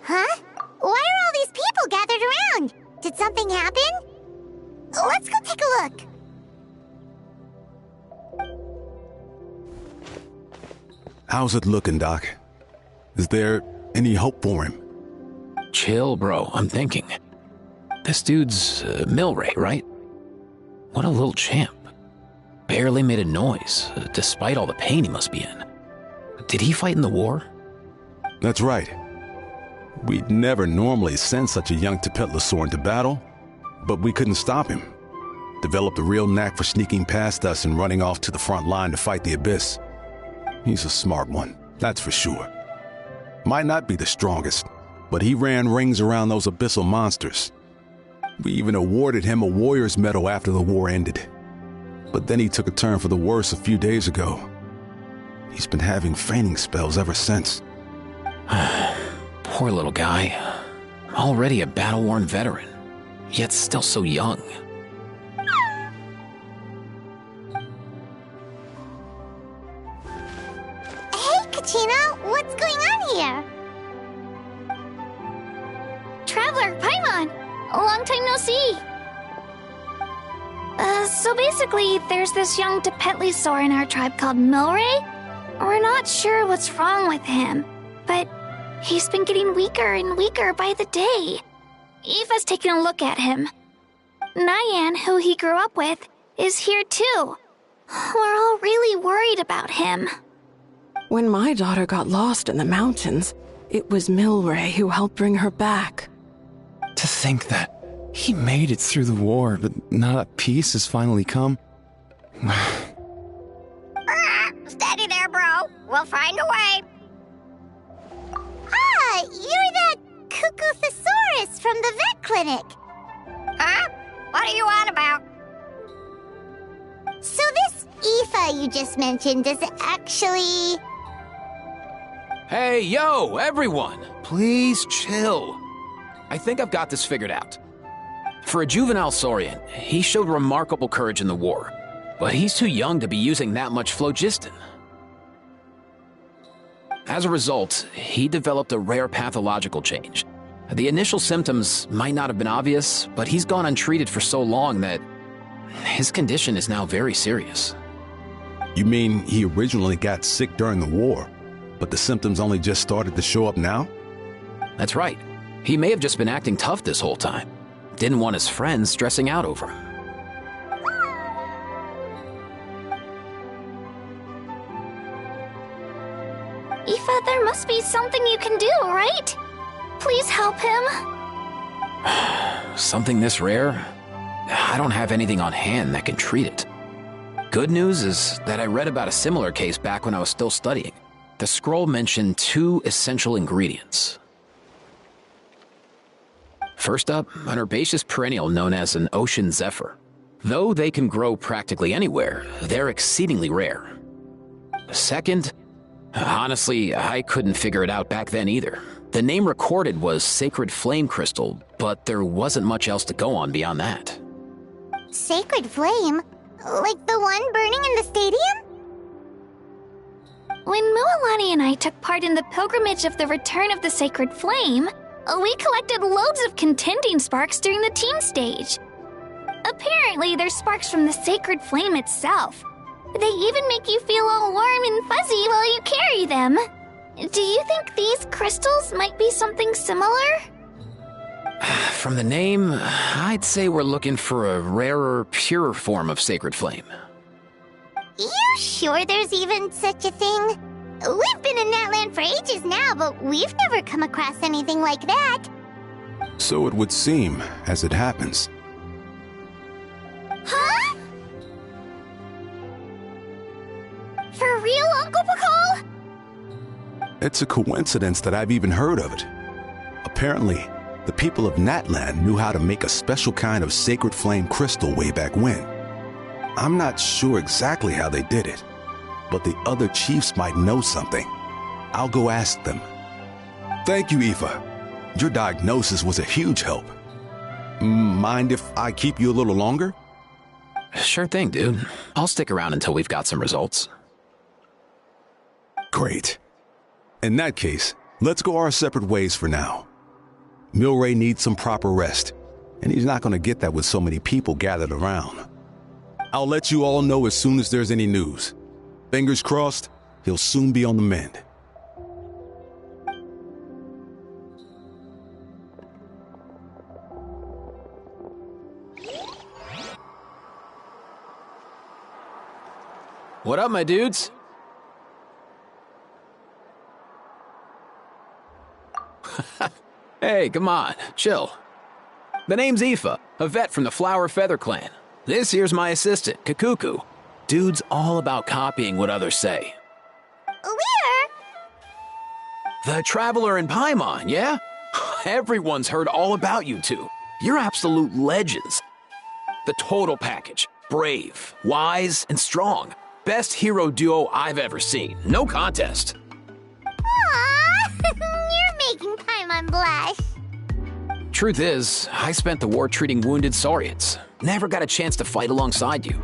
Huh? Why are all these people gathered around? Did something happen? Let's go take a look. How's it looking, Doc? Is there any hope for him? Chill, bro. I'm thinking. This dude's Milray, right? What a little champ. Barely made a noise, despite all the pain he must be in. Did he fight in the war? That's right. We'd never normally send such a young Tepetlosaur into battle, but we couldn't stop him. Developed a real knack for sneaking past us and running off to the front line to fight the Abyss. He's a smart one, that's for sure. Might not be the strongest, but he ran rings around those abyssal monsters. We even awarded him a Warrior's Medal after the war ended. But then he took a turn for the worse a few days ago. He's been having fainting spells ever since. Poor little guy. Already a battle-worn veteran, yet still so young. Hey, Kachina, what's going on here? Traveler, Paimon! Long time no see! So basically, there's this young Tepetlosaur in our tribe called Milray. We're not sure what's wrong with him, but he's been getting weaker and weaker by the day. Eva's taking a look at him. Nyan, who he grew up with, is here too. We're all really worried about him. When my daughter got lost in the mountains, it was Milray who helped bring her back. To think that he made it through the war, but now that peace has finally come. Steady there, bro. We'll find a way. Ah, you're that Cuckoo-thesaurus from the vet clinic. Huh? What are you on about? So this Aoife you just mentioned is actually... Hey, yo, everyone! Please chill. I think I've got this figured out. For a juvenile Saurian, he showed remarkable courage in the war, but he's too young to be using that much phlogiston. As a result, he developed a rare pathological change. The initial symptoms might not have been obvious, but he's gone untreated for so long that his condition is now very serious. You mean he originally got sick during the war, but the symptoms only just started to show up now? That's right. He may have just been acting tough this whole time. Didn't want his friends stressing out over him. Aoife, there must be something you can do, right? Please help him. Something this rare? I don't have anything on hand that can treat it. Good news is that I read about a similar case back when I was still studying. The scroll mentioned 2 essential ingredients. First up, an herbaceous perennial known as an ocean zephyr. Though they can grow practically anywhere, they're exceedingly rare. Second, honestly, I couldn't figure it out back then either. The name recorded was Sacred Flame Crystal, but there wasn't much else to go on beyond that. Sacred Flame? Like the one burning in the stadium? When Mualani and I took part in the pilgrimage of the Return of the Sacred Flame, we collected loads of contending sparks during the team stage. Apparently, they're sparks from the Sacred Flame itself. They even make you feel all warm and fuzzy while you carry them. Do you think these crystals might be something similar? From the name, I'd say we're looking for a rarer, purer form of sacred flame. You sure there's even such a thing? We've been in that land for ages now, but we've never come across anything like that. So it would seem, as it happens. Huh? For real, Uncle Pakal? It's a coincidence that I've even heard of it. Apparently, the people of Natland knew how to make a special kind of sacred flame crystal way back when. I'm not sure exactly how they did it, but the other chiefs might know something. I'll go ask them. Thank you, Aoife. Your diagnosis was a huge help. Mind if I keep you a little longer? Sure thing, dude. I'll stick around until we've got some results. Great. In that case, let's go our separate ways for now. Milray needs some proper rest, and he's not going to get that with so many people gathered around. I'll let you all know as soon as there's any news. Fingers crossed, he'll soon be on the mend. What up, my dudes? Hey, come on, chill. The name's Aoife, a vet from the Flower Feather clan. This here's my assistant, Kakuku. Dude's all about copying what others say. We're... The Traveler in Paimon, yeah? Everyone's heard all about you two. You're absolute legends. The total package. Brave, wise, and strong. Best hero duo I've ever seen. No contest. Aww, you're making Paimon blush. Truth is, I spent the war treating wounded Saurians. Never got a chance to fight alongside you.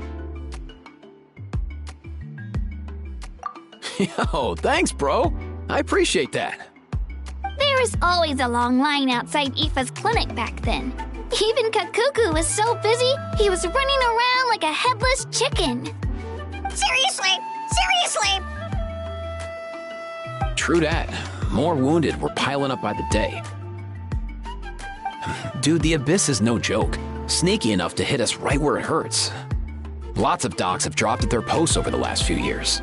Yo, thanks, bro. I appreciate that. There was always a long line outside Aoife's clinic back then. Even Kakuku was so busy, he was running around like a headless chicken. Seriously! Seriously! True that. More wounded were piling up by the day. Dude, the Abyss is no joke. Sneaky enough to hit us right where it hurts. Lots of docs have dropped at their posts over the last few years.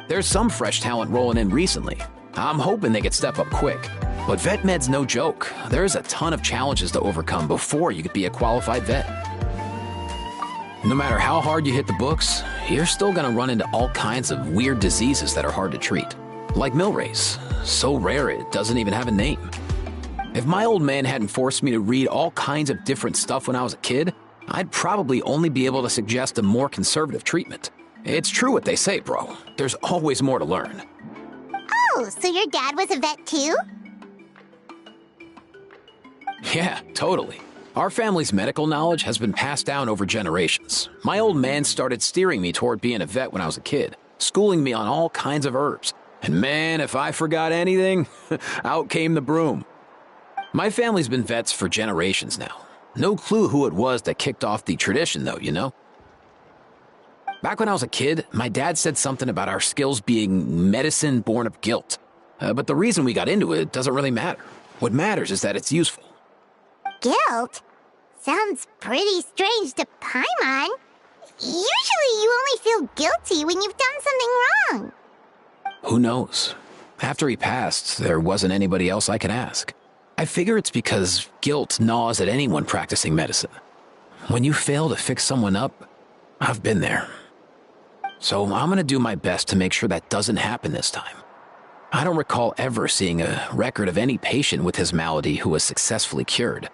There's some fresh talent rolling in recently. I'm hoping they could step up quick. But vet med's no joke. There's a ton of challenges to overcome before you could be a qualified vet. No matter how hard you hit the books, you're still gonna run into all kinds of weird diseases that are hard to treat. Like Milray's, so rare it doesn't even have a name. If my old man hadn't forced me to read all kinds of different stuff when I was a kid, I'd probably only be able to suggest a more conservative treatment. It's true what they say, bro. There's always more to learn. Oh, so your dad was a vet too? Yeah, totally. Our family's medical knowledge has been passed down over generations. My old man started steering me toward being a vet when I was a kid, schooling me on all kinds of herbs. And man, if I forgot anything, out came the broom. My family's been vets for generations now. No clue who it was that kicked off the tradition, though, you know? Back when I was a kid, my dad said something about our skills being medicine born of guilt. But the reason we got into it doesn't really matter. What matters is that it's useful. Guilt? Sounds pretty strange to Paimon. Usually you only feel guilty when you've done something wrong. Who knows? After he passed, there wasn't anybody else I could ask. I figure it's because guilt gnaws at anyone practicing medicine. When you fail to fix someone up, I've been there. So I'm gonna do my best to make sure that doesn't happen this time. I don't recall ever seeing a record of any patient with his malady who was successfully cured.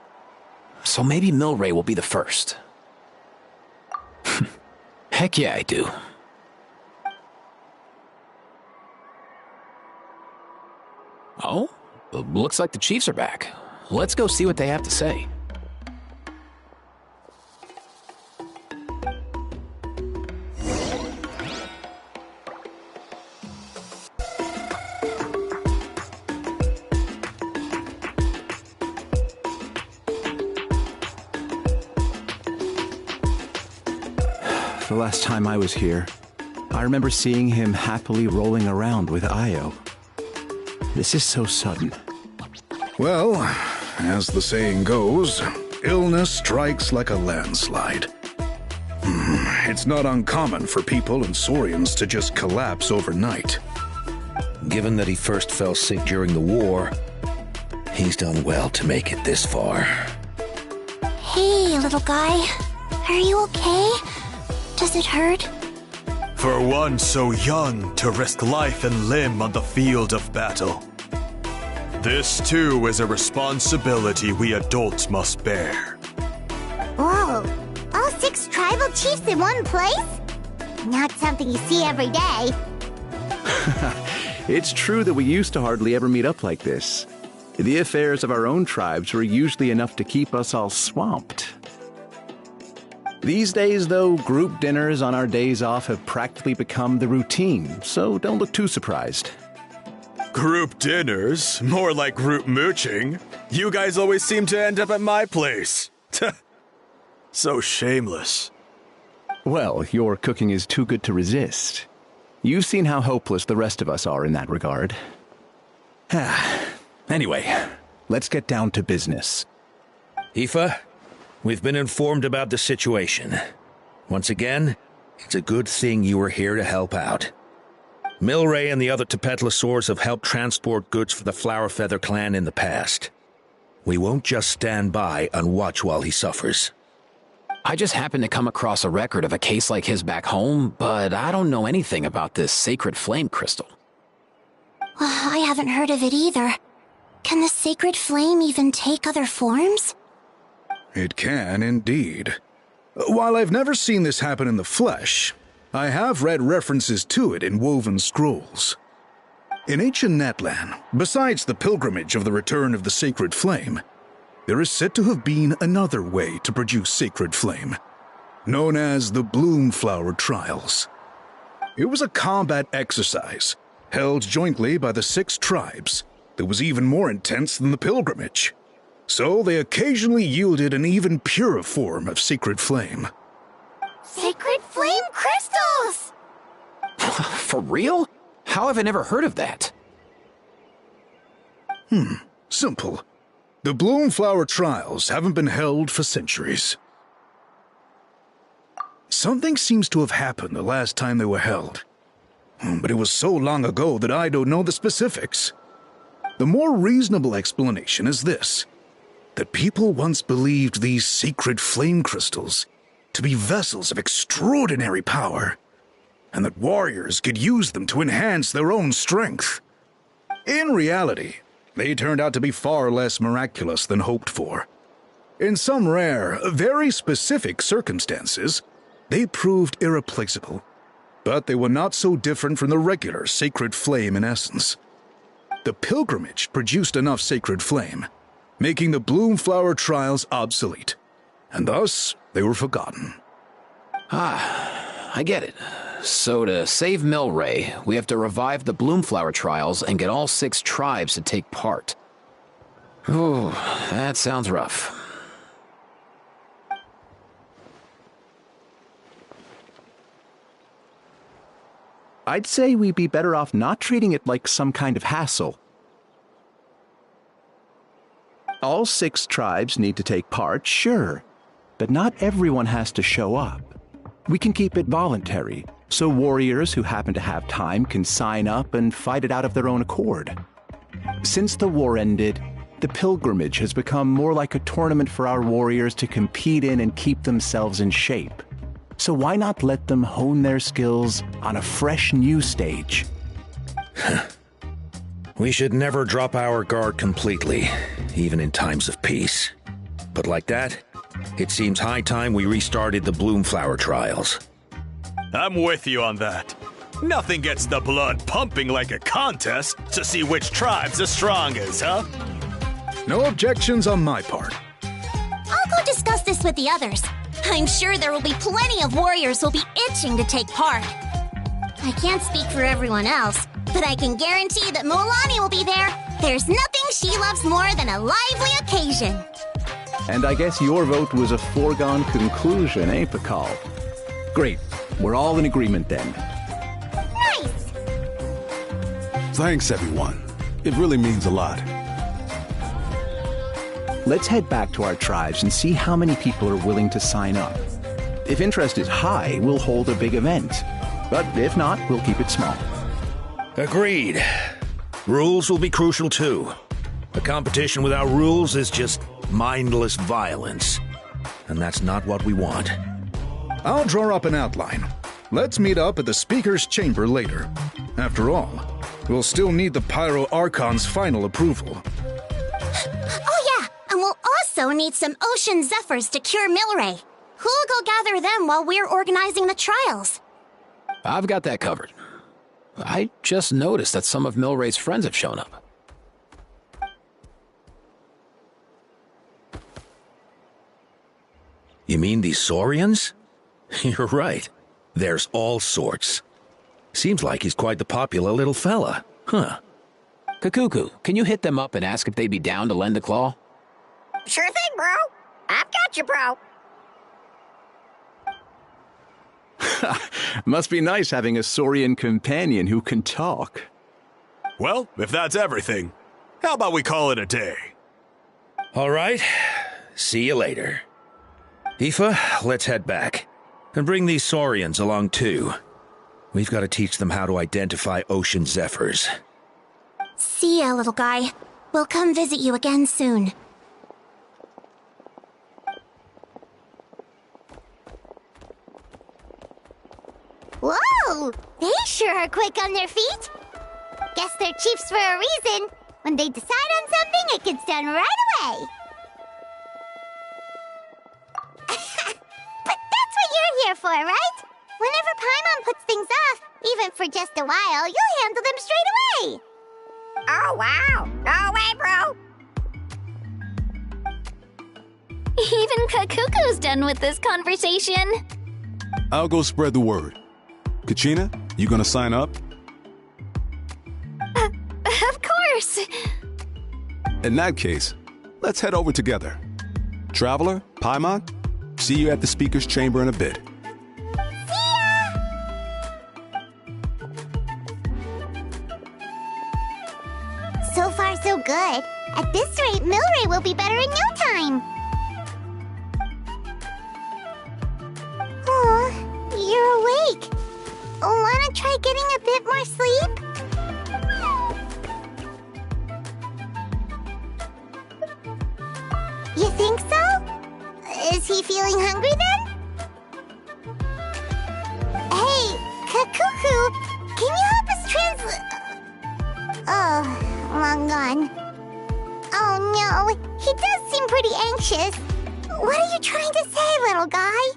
So maybe Milray will be the first. Heck yeah, I do. Oh? Looks like the Chiefs are back. Let's go see what they have to say. The last time I was here, I remember seeing him happily rolling around with Io. This is so sudden. Well, as the saying goes, illness strikes like a landslide. It's not uncommon for people and Saurians to just collapse overnight. Given that he first fell sick during the war, he's done well to make it this far. Hey, little guy. Are you okay? Does it hurt? For one so young to risk life and limb on the field of battle. This too is a responsibility we adults must bear. Whoa, all 6 tribal chiefs in one place? Not something you see every day. It's true that we used to hardly ever meet up like this. The affairs of our own tribes were usually enough to keep us all swamped. These days, though, group dinners on our days off have practically become the routine, so don't look too surprised. Group dinners? More like group mooching. You guys always seem to end up at my place. So shameless. Well, your cooking is too good to resist. You've seen how hopeless the rest of us are in that regard. Anyway, let's get down to business. Aoife, we've been informed about the situation. Once again, it's a good thing you were here to help out. Milray and the other Tepetlosaurs have helped transport goods for the Flowerfeather clan in the past. We won't just stand by and watch while he suffers. I just happened to come across a record of a case like his back home, but I don't know anything about this sacred flame crystal. I haven't heard of it either. Can the sacred flame even take other forms? It can, indeed. While I've never seen this happen in the flesh, I have read references to it in woven scrolls. In ancient Natlan, besides the pilgrimage of the return of the sacred flame, there is said to have been another way to produce sacred flame, known as the Bloomflower Trials. It was a combat exercise, held jointly by the 6 tribes, that was even more intense than the pilgrimage. So they occasionally yielded an even purer form of sacred flame. Sacred flame crystals! For real? How have I never heard of that? Simple. The Bloomflower Trials haven't been held for centuries. Something seems to have happened the last time they were held. But it was so long ago that I don't know the specifics. The more reasonable explanation is this: that people once believed these sacred flame crystals to be vessels of extraordinary power, and that warriors could use them to enhance their own strength. In reality, they turned out to be far less miraculous than hoped for. In some rare, very specific circumstances, they proved irreplaceable, but they were not so different from the regular sacred flame in essence. The pilgrimage produced enough sacred flame, making the Bloomflower Trials obsolete, and thus they were forgotten. I get it. So to save Milray, we have to revive the Bloomflower Trials and get all 6 tribes to take part. Ooh, that sounds rough. I'd say we'd be better off not treating it like some kind of hassle. All 6 tribes need to take part, sure, but not everyone has to show up. We can keep it voluntary, so warriors who happen to have time can sign up and fight it out of their own accord. Since the war ended, the pilgrimage has become more like a tournament for our warriors to compete in and keep themselves in shape. So why not let them hone their skills on a fresh new stage? We should never drop our guard completely, even in times of peace. But like that, it seems high time we restarted the Bloomflower Trials. I'm with you on that. Nothing gets the blood pumping like a contest to see which tribe's the strongest, huh? No objections on my part. I'll go discuss this with the others. I'm sure there will be plenty of warriors who'll be itching to take part. I can't speak for everyone else, but I can guarantee that Mualani will be there. There's nothing she loves more than a lively occasion. And I guess your vote was a foregone conclusion, eh, Pakal? Great. We're all in agreement then. Nice! Thanks, everyone. It really means a lot. Let's head back to our tribes and see how many people are willing to sign up. If interest is high, we'll hold a big event. But if not, we'll keep it small. Agreed. Rules will be crucial too. A competition without rules is just mindless violence. And that's not what we want. I'll draw up an outline. Let's meet up at the Speaker's Chamber later. After all, we'll still need the Pyro Archon's final approval. Oh yeah, and we'll also need some Ocean Zephyrs to cure Milray. Who'll go gather them while we're organizing the trials? I've got that covered. I just noticed that some of Milray's friends have shown up. You mean these Saurians? You're right. There's all sorts. Seems like he's quite the popular little fella. Huh. Kakuku, can you hit them up and ask if they'd be down to lend a claw? Sure thing, bro. I've got you, bro. Must be nice having a Saurian companion who can talk. Well, if that's everything, how about we call it a day? All right. See you later. Aoife, let's head back. And bring these Saurians along too. We've got to teach them how to identify Ocean Zephyrs. See ya, little guy. We'll come visit you again soon. Whoa! They sure are quick on their feet. Guess they're chiefs for a reason. When they decide on something, it gets done right away. But that's what you're here for, right? Whenever Paimon puts things off, even for just a while, you'll handle them straight away. Oh, wow. No way, bro. Even Kakuku's done with this conversation. I'll go spread the word. Kachina, you gonna sign up? Of course. In that case, let's head over together. Traveler, Paimon, see you at the Speaker's Chamber in a bit. So far, so good. At this rate, Milray will be better in no time. Oh, you're awake. Wanna try getting a bit more sleep? You think so? Is he feeling hungry then? Hey, Kakuku, can you help us translate? Oh, long gone. Oh no, he does seem pretty anxious. What are you trying to say, little guy?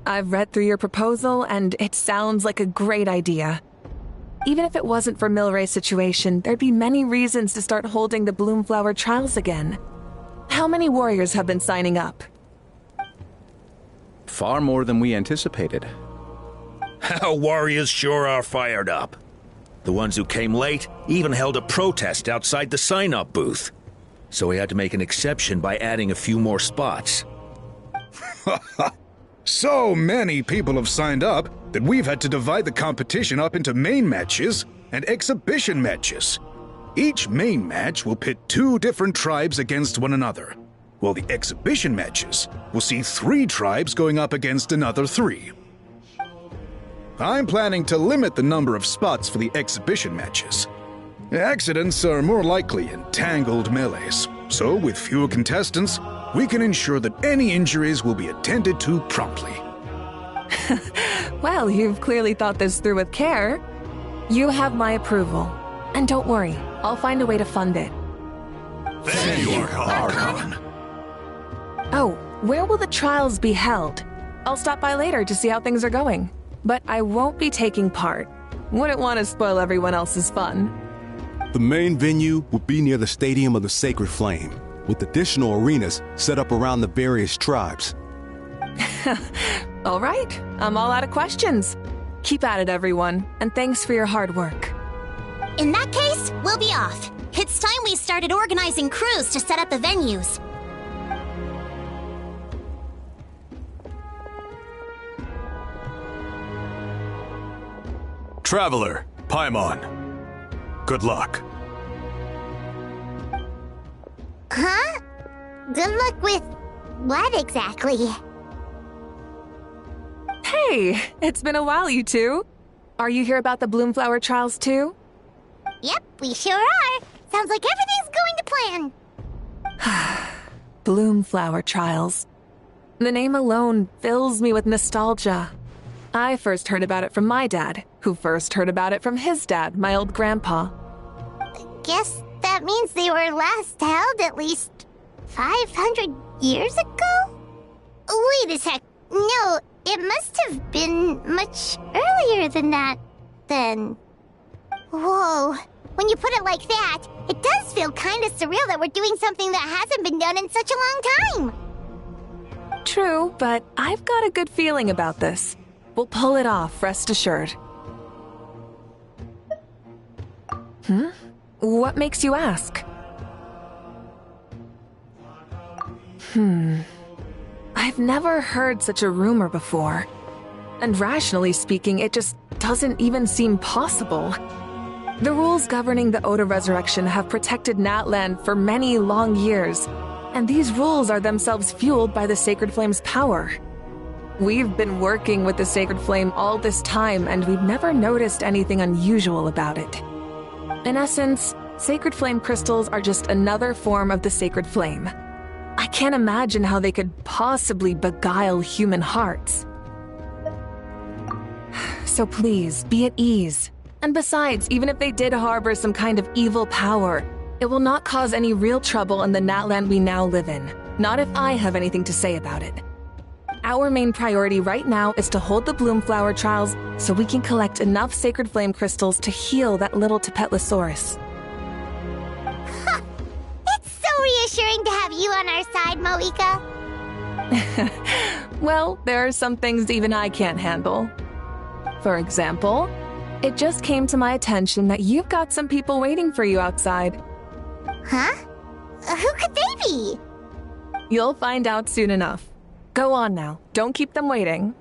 I've read through your proposal, and it sounds like a great idea. Even if it wasn't for Milray's situation, there'd be many reasons to start holding the Bloomflower trials again. How many warriors have been signing up? Far more than we anticipated. Our warriors sure are fired up. The ones who came late even held a protest outside the sign-up booth. So we had to make an exception by adding a few more spots. So many people have signed up that we've had to divide the competition up into main matches and exhibition matches. Each main match will pit 2 different tribes against one another, while the exhibition matches will see 3 tribes going up against another 3. I'm planning to limit the number of spots for the exhibition matches. Accidents are more likely in tangled melees, so with fewer contestants, we can ensure that any injuries will be attended to promptly. Well, you've clearly thought this through with care. You have my approval. And don't worry, I'll find a way to fund it. Thank you, Archon. Oh, where will the trials be held? I'll stop by later to see how things are going. But I won't be taking part. Wouldn't want to spoil everyone else's fun. The main venue will be near the Stadium of the Sacred Flame, with additional arenas set up around the various tribes. All right, I'm all out of questions. Keep at it, everyone, and thanks for your hard work. In that case, we'll be off. It's time we started organizing crews to set up the venues. Traveler, Paimon. Good luck. Huh? Good luck with what exactly? Hey, it's been a while, you two. Are you here about the Bloomflower trials too? Yep, we sure are. Sounds like everything's going to plan. Bloomflower trials. The name alone fills me with nostalgia. I first heard about it from my dad, who first heard about it from his dad, my old grandpa. Guess that means they were last held at least 500 years ago? Wait a sec. No, it must have been much earlier than that, then. Whoa. When you put it like that, it does feel kind of surreal that we're doing something that hasn't been done in such a long time. True, but I've got a good feeling about this. We'll pull it off, rest assured. What makes you ask? I've never heard such a rumor before. And rationally speaking, it just doesn't even seem possible. The rules governing the Oda resurrection have protected Natland for many long years, and these rules are themselves fueled by the Sacred Flame's power. We've been working with the Sacred Flame all this time, and we've never noticed anything unusual about it. In essence, Sacred Flame crystals are just another form of the Sacred Flame. I can't imagine how they could possibly beguile human hearts. So please, be at ease. And besides, even if they did harbor some kind of evil power, it will not cause any real trouble in the Natland we now live in. Not if I have anything to say about it. Our main priority right now is to hold the Bloomflower trials so we can collect enough Sacred Flame crystals to heal that little Tapetlosaurus. It's so reassuring to have you on our side, Moeka. Well, there are some things even I can't handle. For example, it just came to my attention that you've got some people waiting for you outside. Huh? Who could they be? You'll find out soon enough. Go on now. Don't keep them waiting.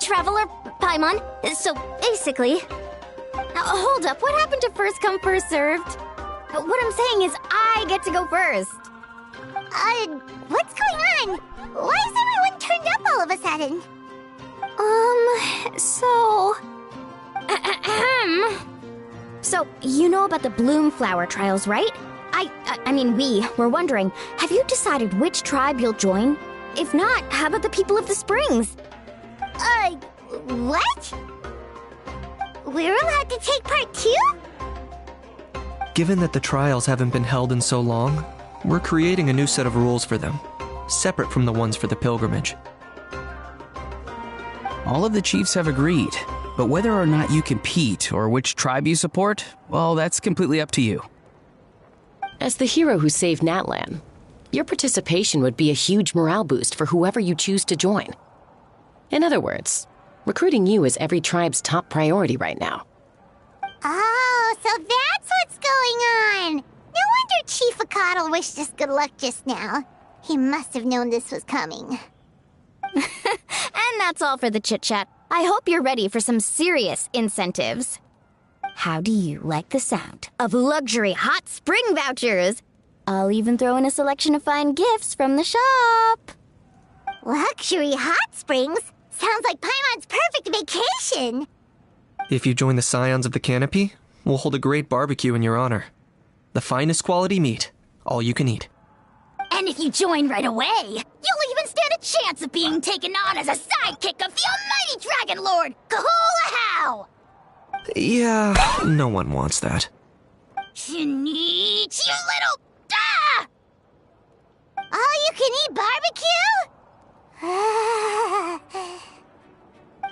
Traveler Paimon. So, basically... hold up, what happened to first come, first served? What I'm saying is I get to go first. What's going on? Why is everyone turned up all of a sudden? So... So, you know about the Bloom Flower trials, right? I mean, we were wondering, have you decided which tribe you'll join? If not, how about the people of the Springs? What? We're allowed to take part too? Given that the trials haven't been held in so long, we're creating a new set of rules for them, separate from the ones for the pilgrimage. All of the chiefs have agreed, but whether or not you compete or which tribe you support, well, that's completely up to you. As the hero who saved Natlan, your participation would be a huge morale boost for whoever you choose to join. In other words, recruiting you is every tribe's top priority right now. Oh, so that's what's going on! No wonder Chief Akatl wished us good luck just now. He must have known this was coming. And that's all for the chit-chat. I hope you're ready for some serious incentives. How do you like the sound of luxury hot spring vouchers? I'll even throw in a selection of fine gifts from the shop. Luxury hot springs? Sounds like Paimon's perfect vacation! If you join the Scions of the Canopy, we'll hold a great barbecue in your honor. The finest quality meat, all you can eat. And if you join right away, you'll even stand a chance of being taken on as a sidekick of the almighty Dragon Lord, Kahula! Yeah, no one wants that. Sneech, you little... Ah! All-you-can-eat barbecue?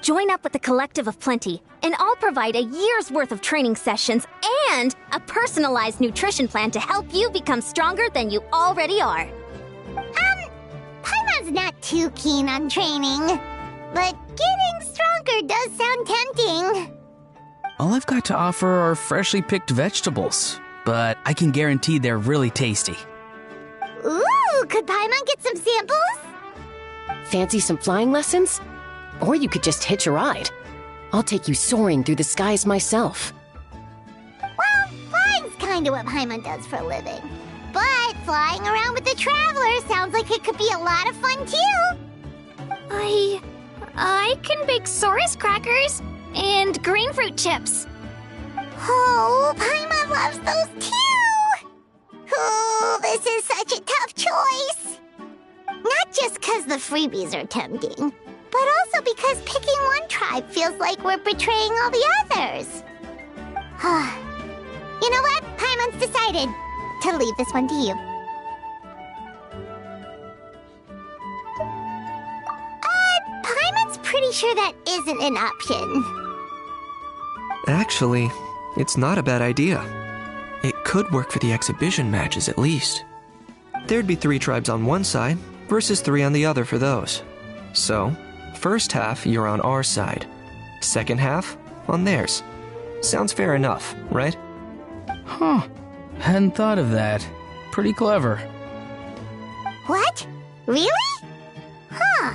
Join up with the Collective of Plenty, and I'll provide a year's worth of training sessions and a personalized nutrition plan to help you become stronger than you already are. Paimon's not too keen on training, but getting stronger does sound tempting. All I've got to offer are freshly picked vegetables, but I can guarantee they're really tasty. Ooh, could Paimon get some samples? Fancy some flying lessons? Or you could just hitch a ride. I'll take you soaring through the skies myself. Well, flying's kinda what Paimon does for a living. But flying around with the Traveler sounds like it could be a lot of fun too. I can bake Saurus crackers and green fruit chips. Oh, Paimon loves those too! Oh, this is such a tough choice. Not just because the freebies are tempting, but also because picking one tribe feels like we're betraying all the others. You know what? Paimon's decided to leave this one to you. Paimon's pretty sure that isn't an option. Actually, it's not a bad idea. It could work for the exhibition matches at least. There'd be 3 tribes on one side versus 3 on the other for those. So, first half you're on our side, second half on theirs. Sounds fair enough, right? Huh. Hadn't thought of that. Pretty clever. What? Really? Huh.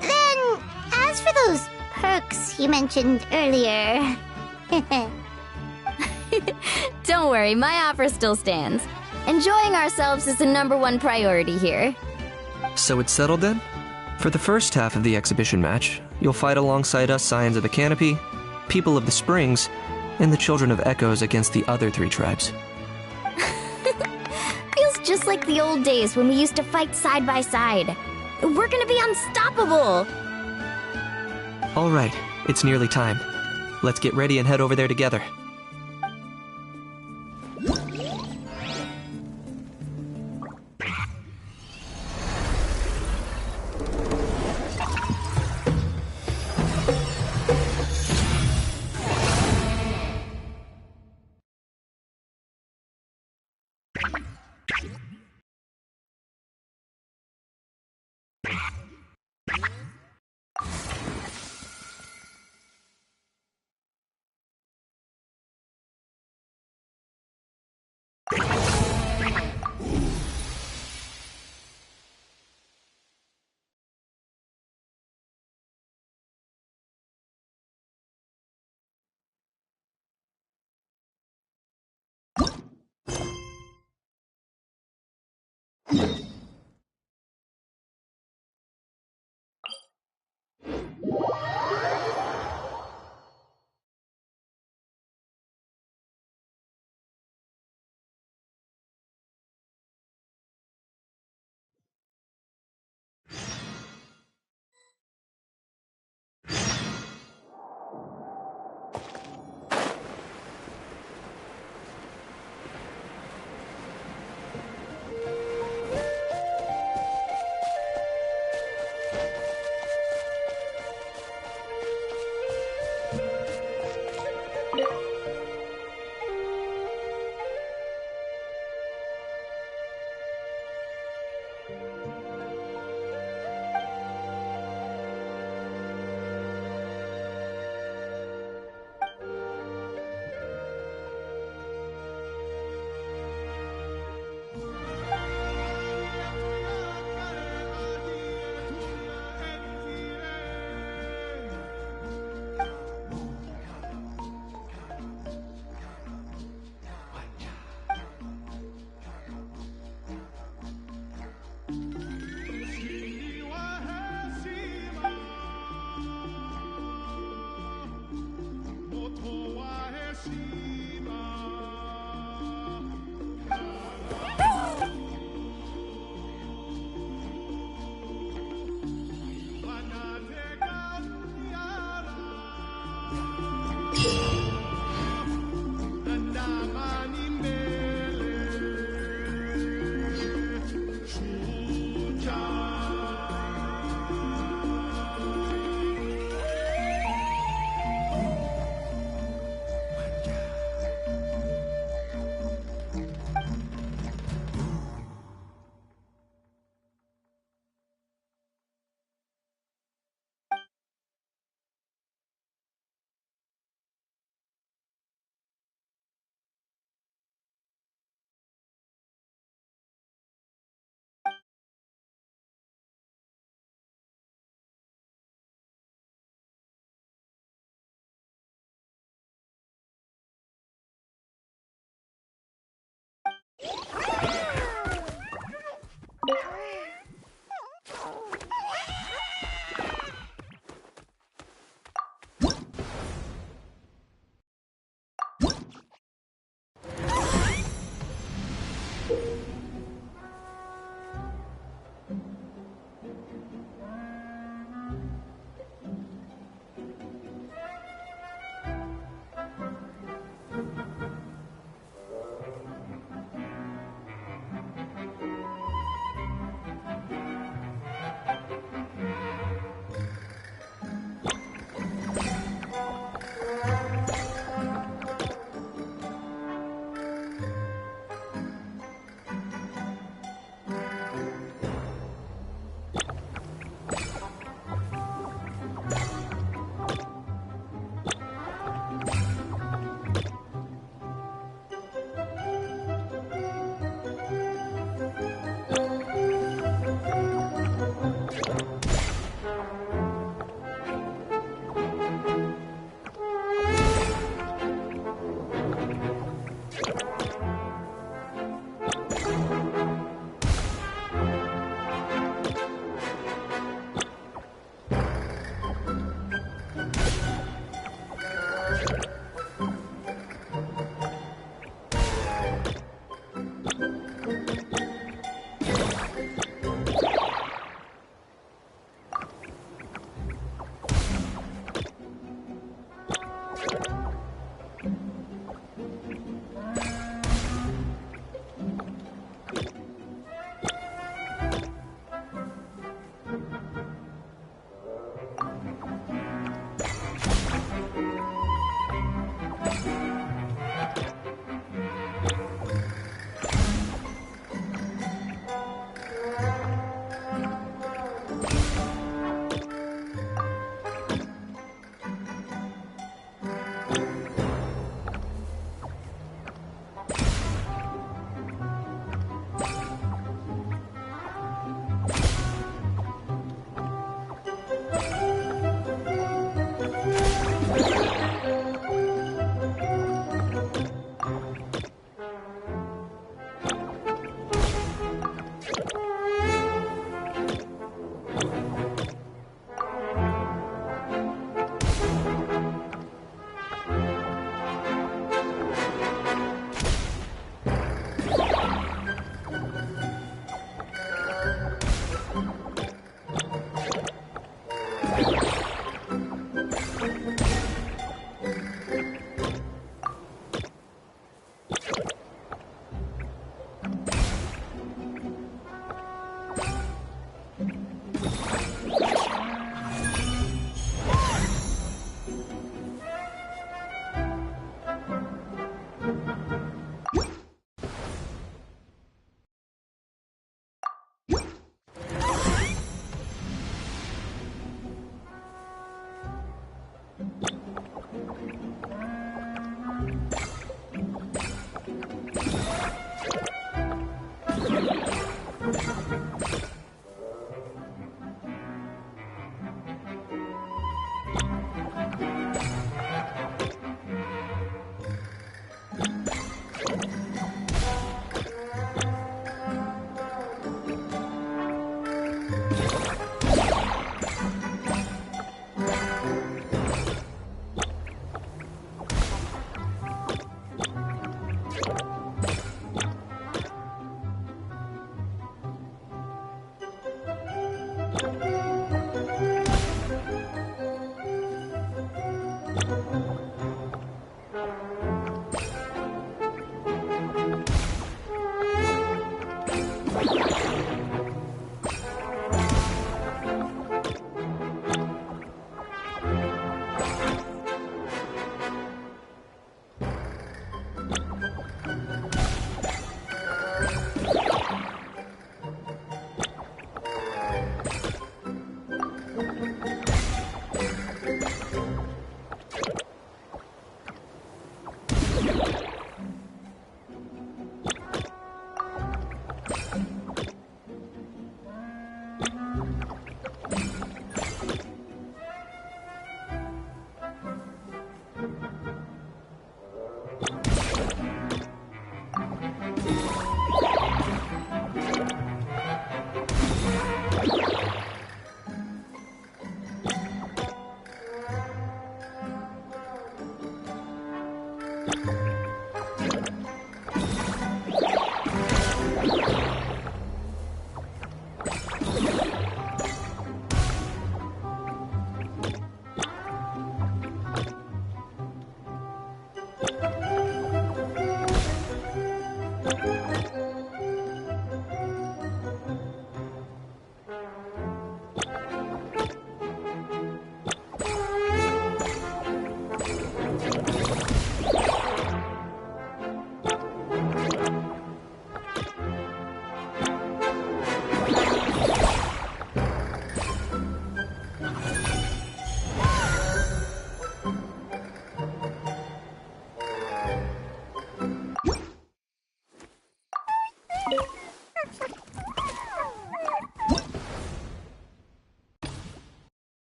Then, as for those perks you mentioned earlier... Don't worry, my offer still stands. Enjoying ourselves is the #1 priority here. So it's settled then? For the first half of the exhibition match, you'll fight alongside us Scions of the Canopy, People of the Springs, and the Children of Echoes against the other 3 tribes. Feels just like the old days when we used to fight side by side. We're gonna be unstoppable! All right, it's nearly time. Let's get ready and head over there together.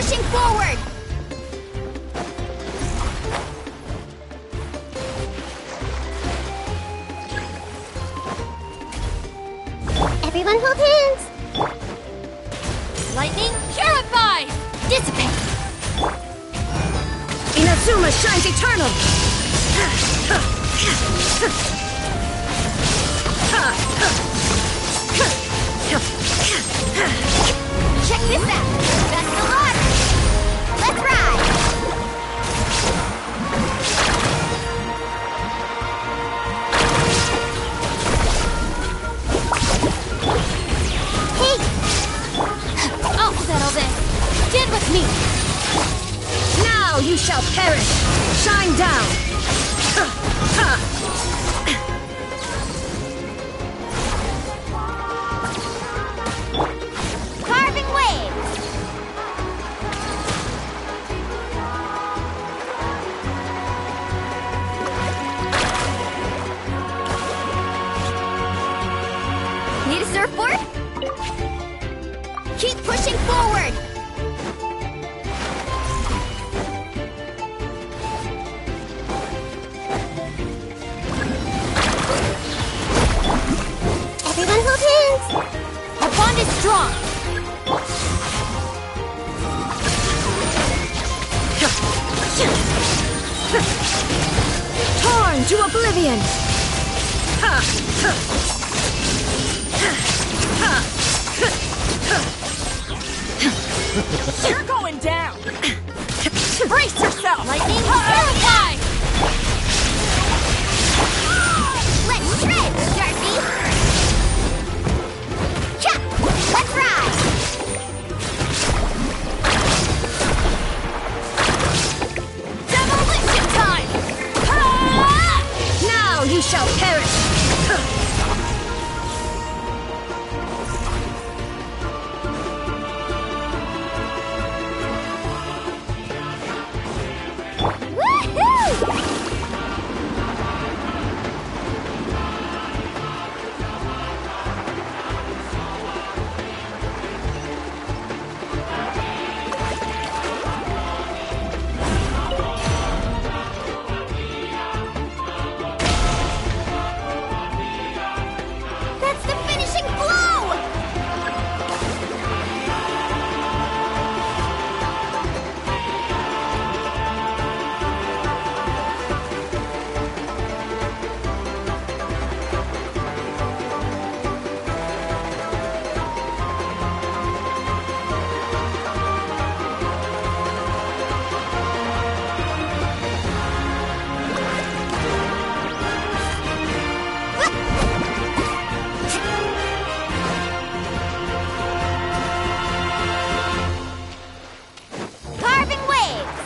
pushing forward! Everyone hold hands! Lightning, purify! Dissipate! Inazuma shines eternal! Check this out! That's the water! Let's ride! Hey! I'll settle this! Stand with me! Now you shall perish! Shine down! Carving waves! Need a surfboard? Keep pushing forward! Everyone hold hands! Our bond is strong! Torn to oblivion! You're going down! Brace yourself! Lightning, purify! Let's shred, Darcy! Cha! Let's ride! Demolition time! Now you shall perish! That's the finishing blow! Carving waves!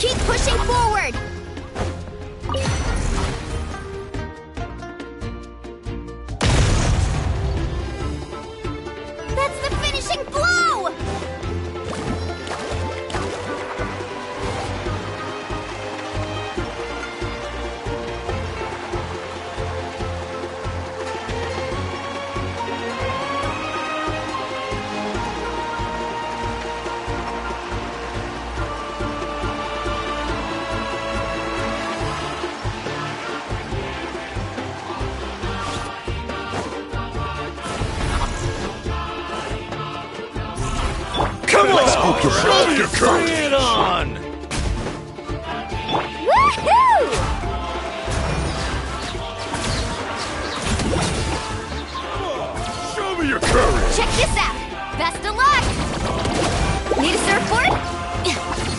Keep pushing forward! That's the finishing blow! Show your courage! Bring it on! Woohoo! Show me your courage! Check this out! Best of luck! Need a surfboard?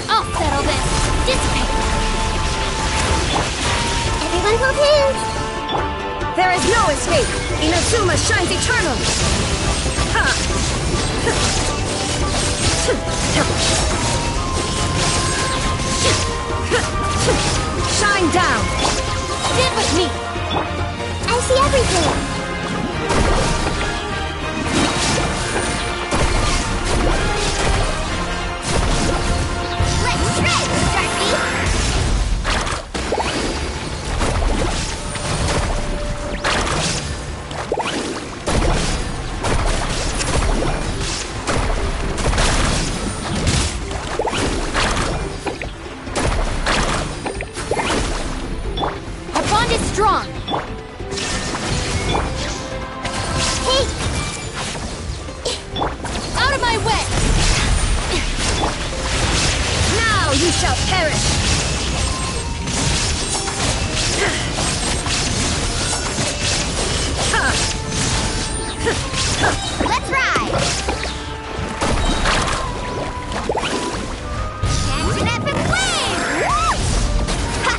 I'll settle this. Dissipate. Everyone hold hands! There is no escape! Inazuma shines eternally! Shine down! Stand with me! I see everything! Let's shred, Sharky! Our bond is strong! Hey! Out of my way! Now you shall perish! Let's ride! Genshin Epic Wave! Woo! Ha!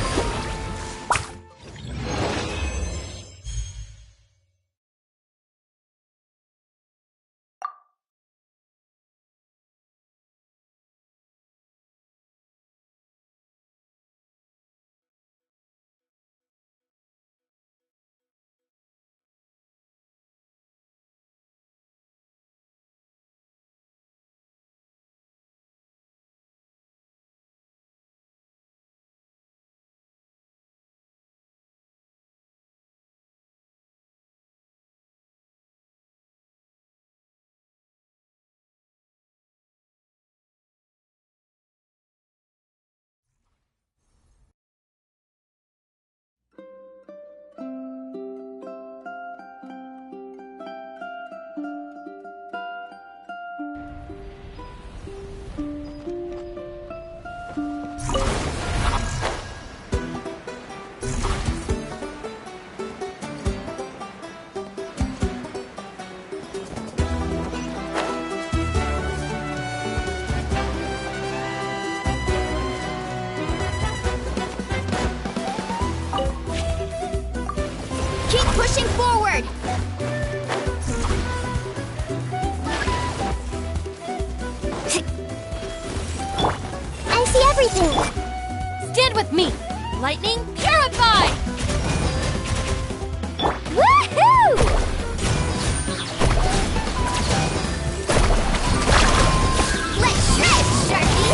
Keep pushing forward! I see everything! Stand with me! Lightning, purify! Woohoo! Let's shred, Sharky!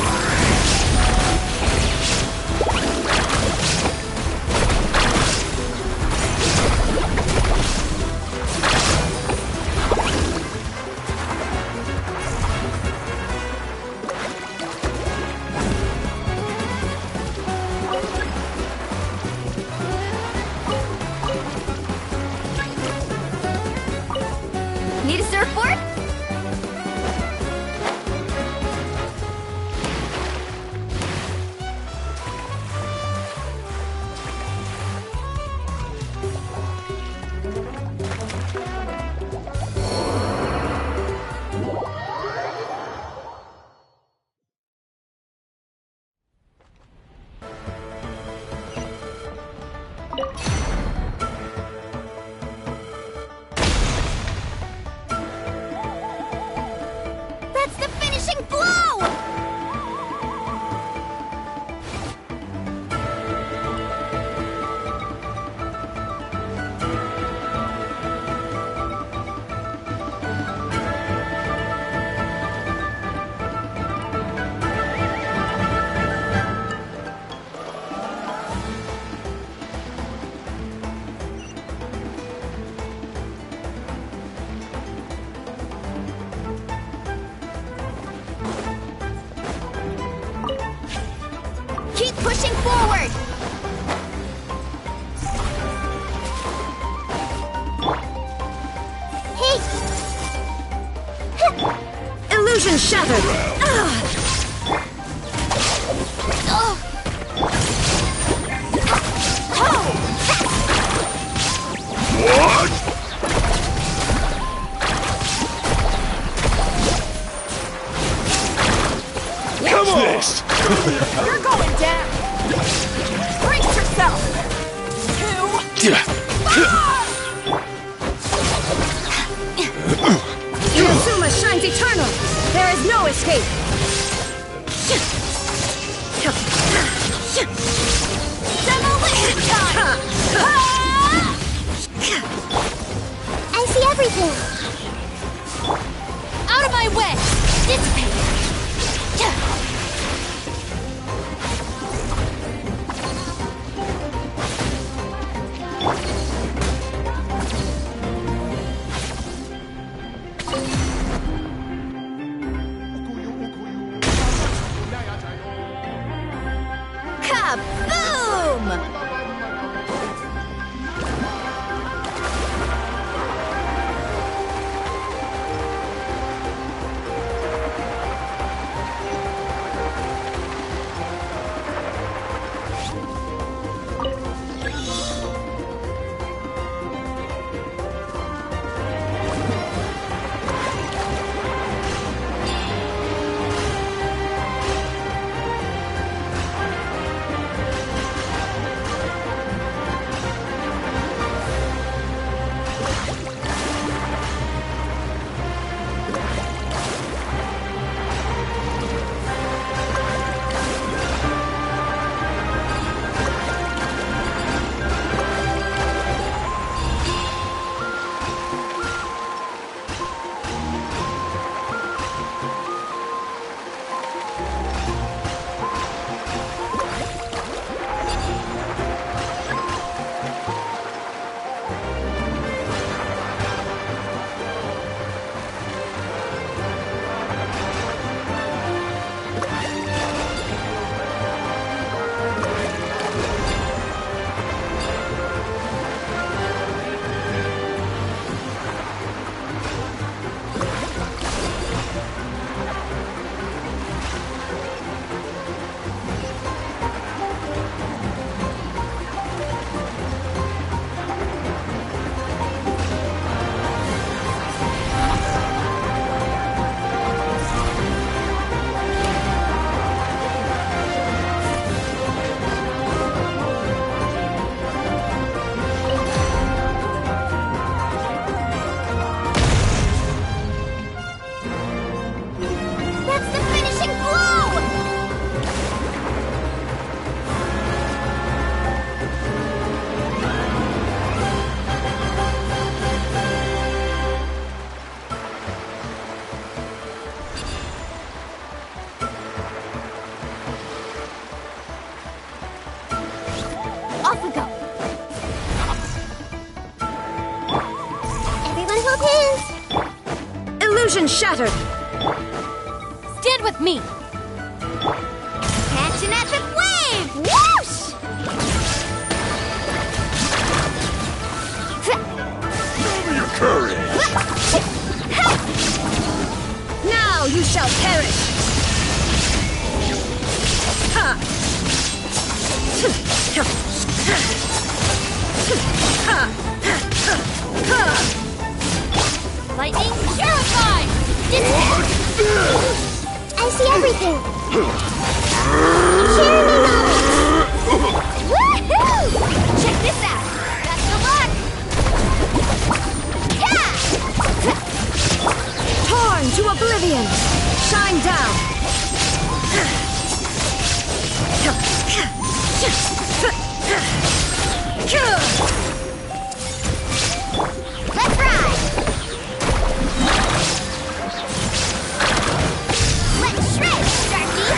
Illusion shattered! What? Come on! This? You're going down! Brace yourself! 2, Inazuma shines eternal! There is no escape! Demolition time! I see everything. Out of my way! Dissipate! Kaboom! Off we go. Everyone hold hands. Illusion shattered! Stand with me. Catch an epic wave! Whoosh! Your courage! Now you shall perish! Ha! Lightning purified! I see everything. Share me knowledge. Woohoo! Check this out! Best of luck! Yeah! Torn to oblivion! Shine down! Let's ride! Let's shred, Sharky!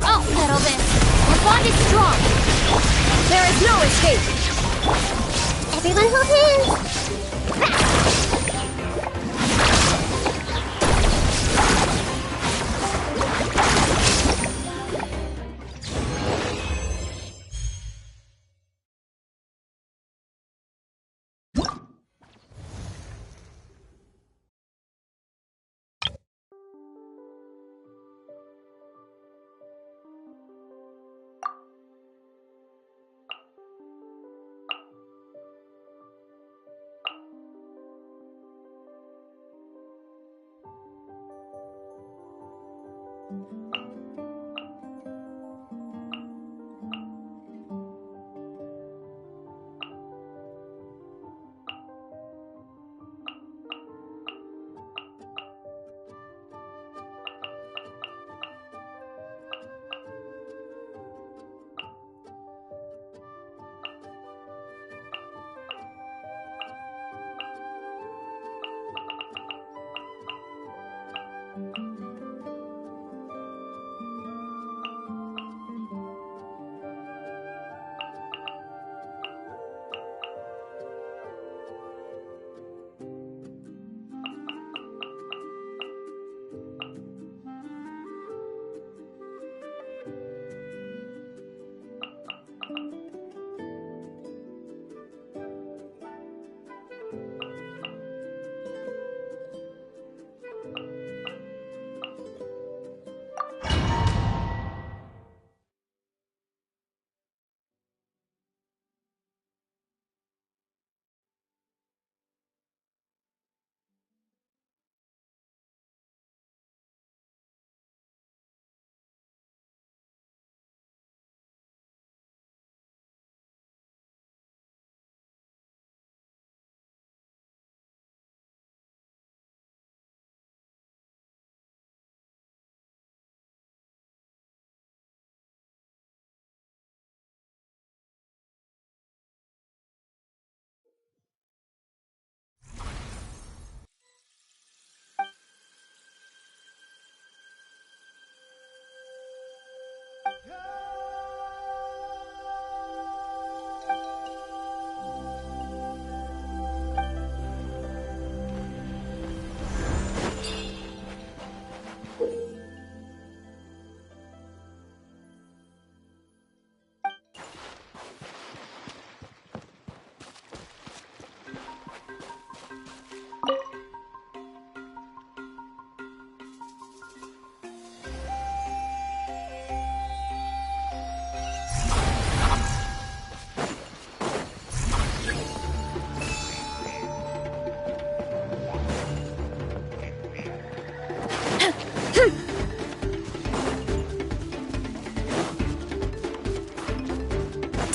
I'll settle this. Our bond is strong. There is no escape! Everyone hold hands.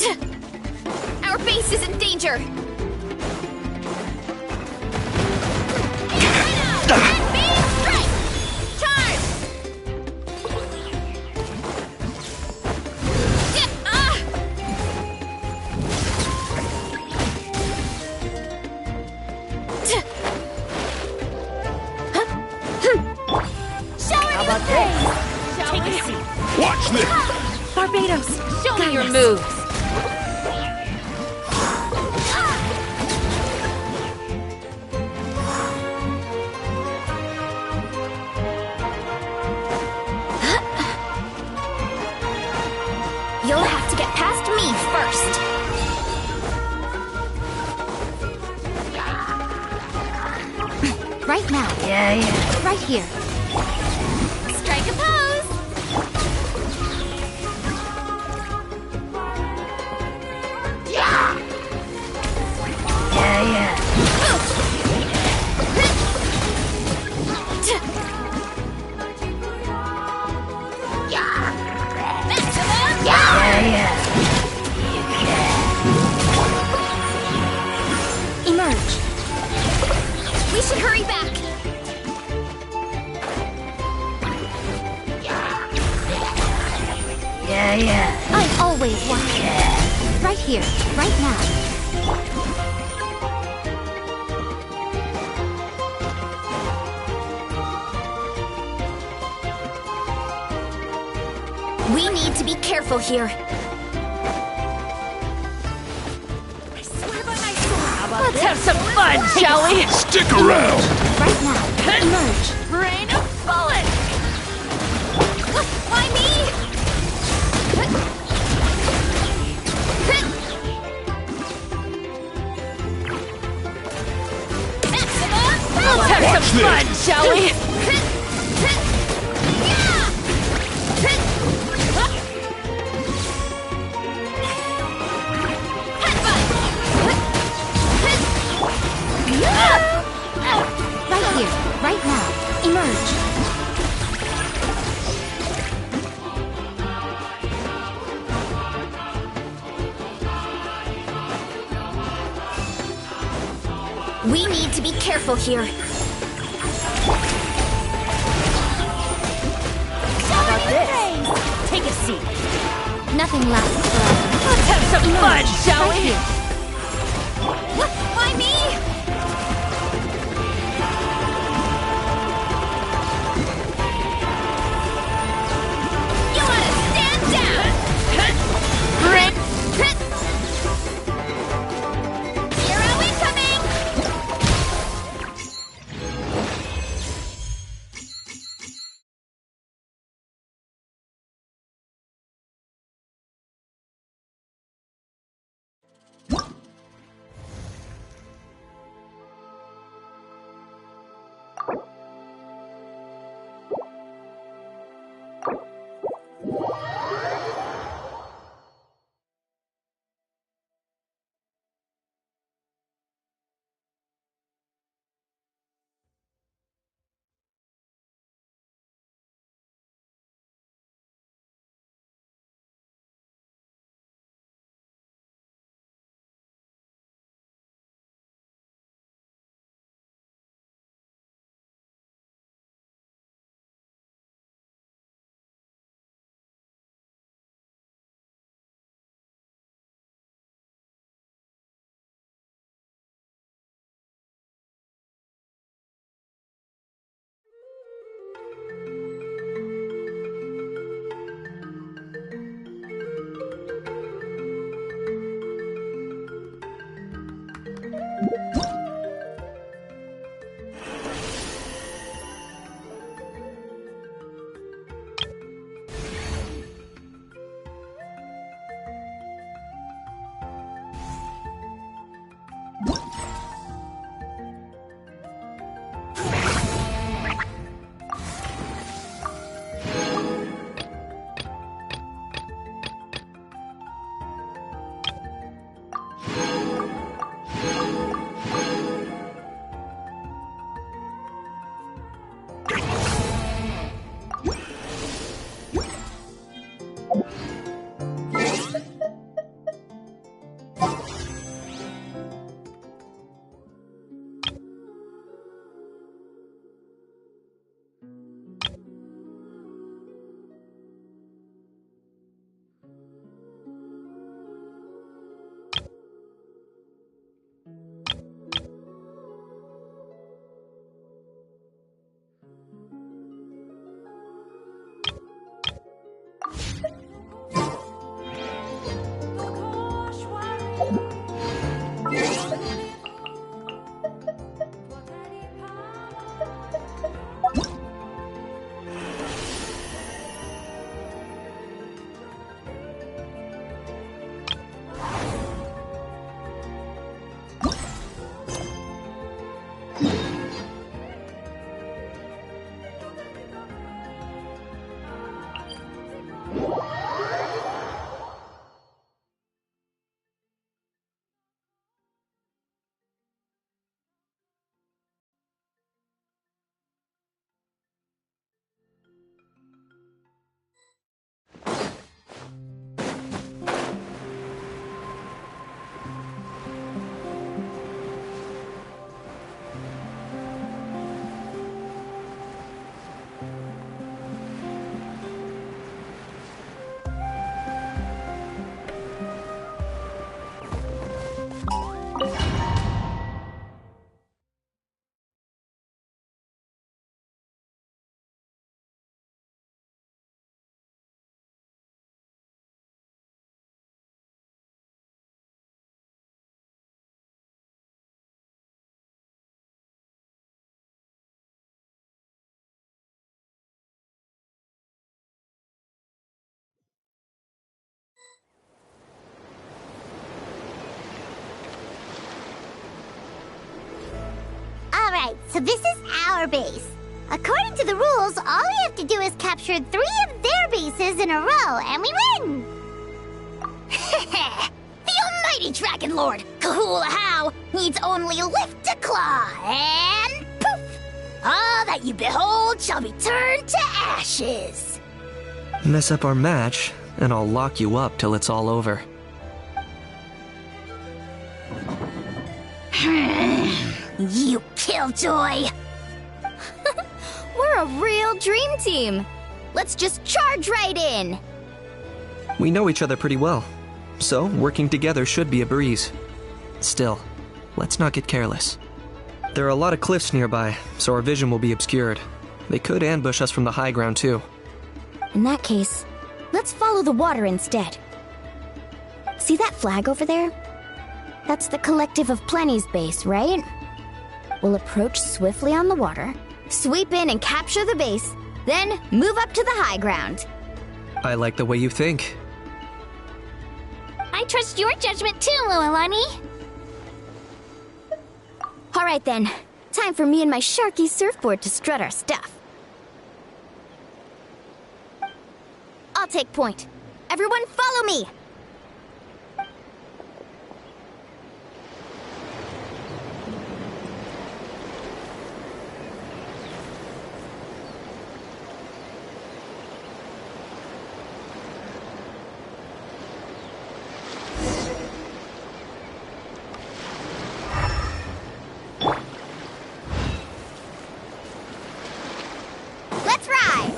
Our base is in danger! How about this? Take a seat. Watch this! Barbados, show me your moves! You'll have to get past me first. Right now. Yeah. Right here. Strike a pose. Yeah. Emerge. We should hurry back. I'm always watching. Right here, right now. We need to be careful here. I swear by my sword. Let's have some fun, shall we? Stick around! Right now. Emerge. Rain of bullets! Why me? Let's have some fun, shall we? Right here, right now. Emerge. We need to be careful here. How about this? Take a seat. Nothing lasts forever. Let's have some fun, shall Right we? here. Why me? Alright, so this is our base. According to the rules, all we have to do is capture 3 of their bases in a row, and we win! The almighty Dragon Lord, Kahula needs only lift a claw, and poof! All that you behold shall be turned to ashes. Mess up our match, and I'll lock you up till it's all over. You killjoy! We're a real dream team. Let's just charge right in. We know each other pretty well, so working together should be a breeze. Still, let's not get careless. There are a lot of cliffs nearby, so our vision will be obscured. They could ambush us from the high ground too. In that case, let's follow the water instead. See that flag over there? That's the Collective of Plenty's base, right? We'll approach swiftly on the water, sweep in and capture the base, then move up to the high ground. I like the way you think. I trust your judgment too, Lualani. Alright then, time for me and my Sharky surfboard to strut our stuff. I'll take point. Everyone follow me! Let's ride!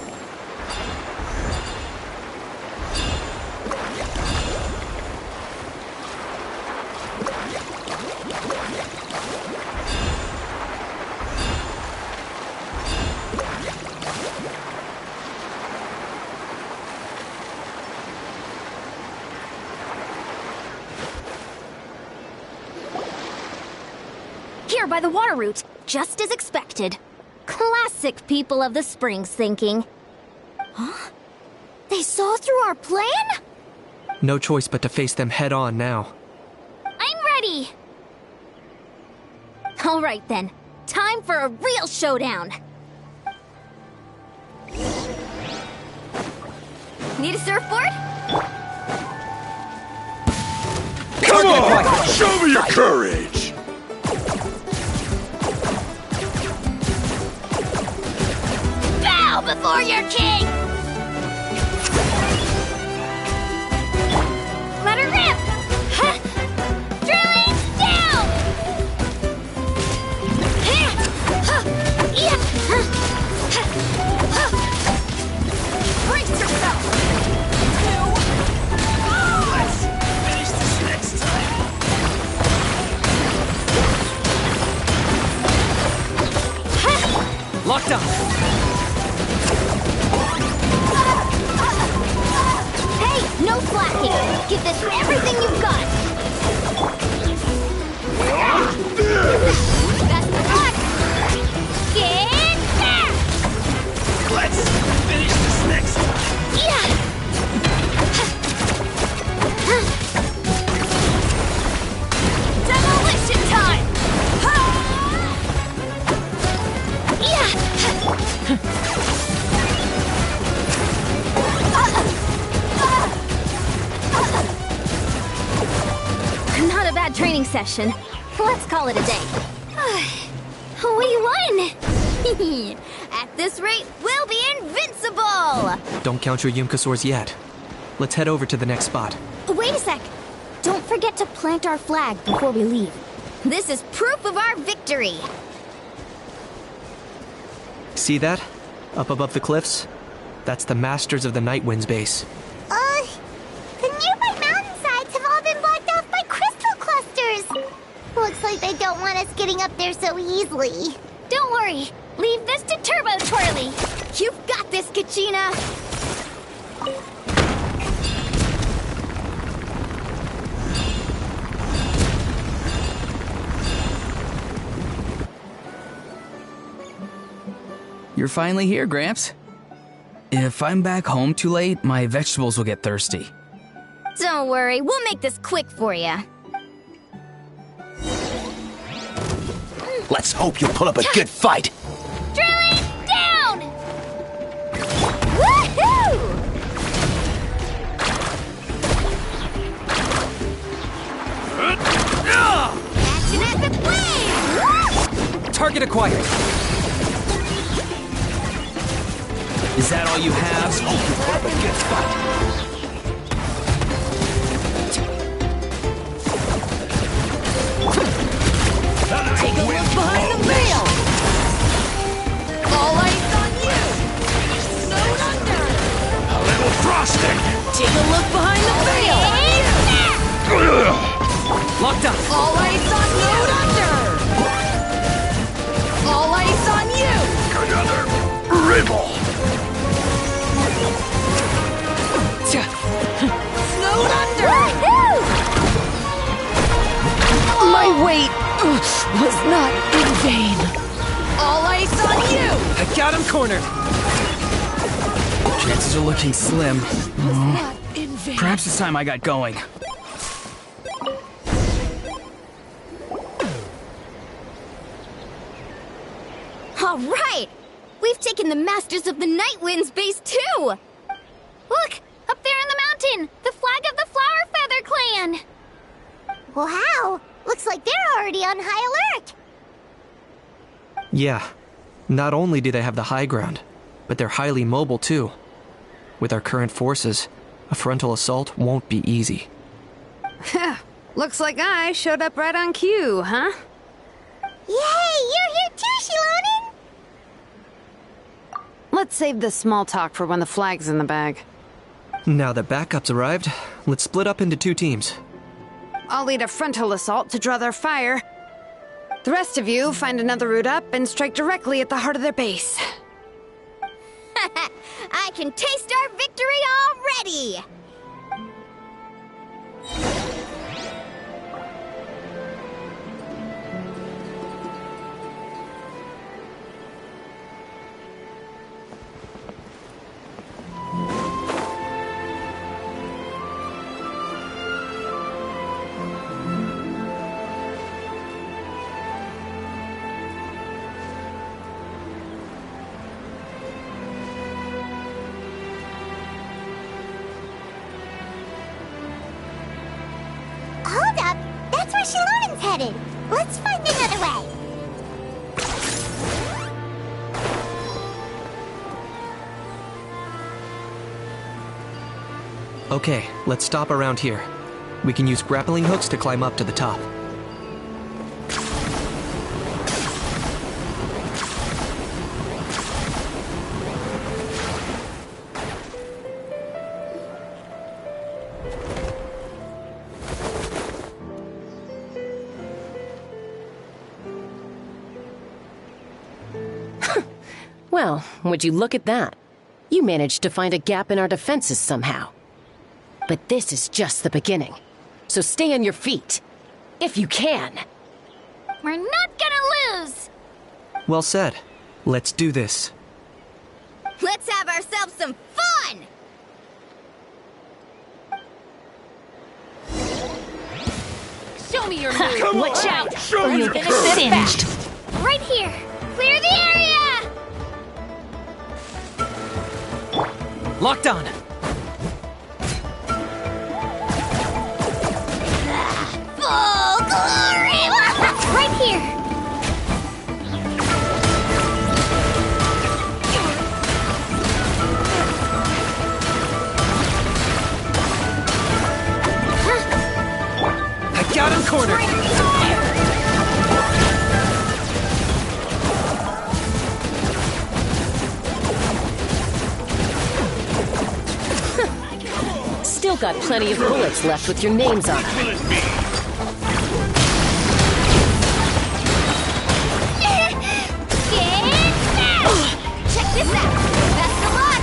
Here by the water route, just as expected. Classic people of the Springs thinking. Huh? They saw through our plan? No choice but to face them head on now. I'm ready! Alright then, time for a real showdown! Need a surfboard? Come on! Show me your courage! Bow before your king! Let her rip! Drilling down! Brace yourself! Let's finish this next time! Locked on. bad training session. Let's call it a day. We won! At this rate, we'll be invincible! Don't count your Yumkasaurs yet. Let's head over to the next spot. Wait a sec! Don't forget to plant our flag before we leave. This is proof of our victory! See that? Up above the cliffs? That's the Masters of the Night Wind's base. The nearby mountainsides have all been blocked off by crystal clusters. Looks like they don't want us getting up there so easily. Don't worry. Leave this to Turbo Twirly. You've got this, Kachina! You're finally here, Gramps. If I'm back home too late, my vegetables will get thirsty. Don't worry, we'll make this quick for you. Let's hope you pull up a good fight. Drilling down! Woohoo! Action at the flame! Target acquired! Is that all you have? Let's hope you pull up a good fight. Take a look behind the veil! All eyes on you! Snowed under! A little frosting! Take a look behind the veil! Locked up! All eyes on you! Under! All eyes on you! Another riddle! Snowed under! My weight was not in vain. All eyes on you! I got him cornered! Chances are looking slim. Not in vain. Perhaps it's time I got going. All right! We've taken the Masters of the Night Wind's base too! Look! Up there in the mountain! The flag of the Flower Feather Clan! Wow! Looks like they're already on high alert. Yeah. Not only do they have the high ground, but they're highly mobile too. With our current forces, a frontal assault won't be easy. Looks like I showed up right on cue, huh? Yay! You're here too, Shilonen! Let's save this small talk for when the flag's in the bag. Now that backup's arrived, let's split up into 2 teams. I'll lead a frontal assault to draw their fire. The rest of you find another route up and strike directly at the heart of their base. I can taste our victory already! Hold up! That's where Shilonen's headed! Let's find another way! Okay, let's stop around here. We can use grappling hooks to climb up to the top. Well, would you look at that? You managed to find a gap in our defenses somehow. But this is just the beginning. So stay on your feet. If you can. We're not gonna lose! Well said. Let's do this. Let's have ourselves some fun! Show me your move. Watch out! Show Let's your finish this Finished. fast! Right here! Clear the area! Locked on! Full Got him cornered! Still got plenty of bullets left with your names on them. Check this out! Best of luck!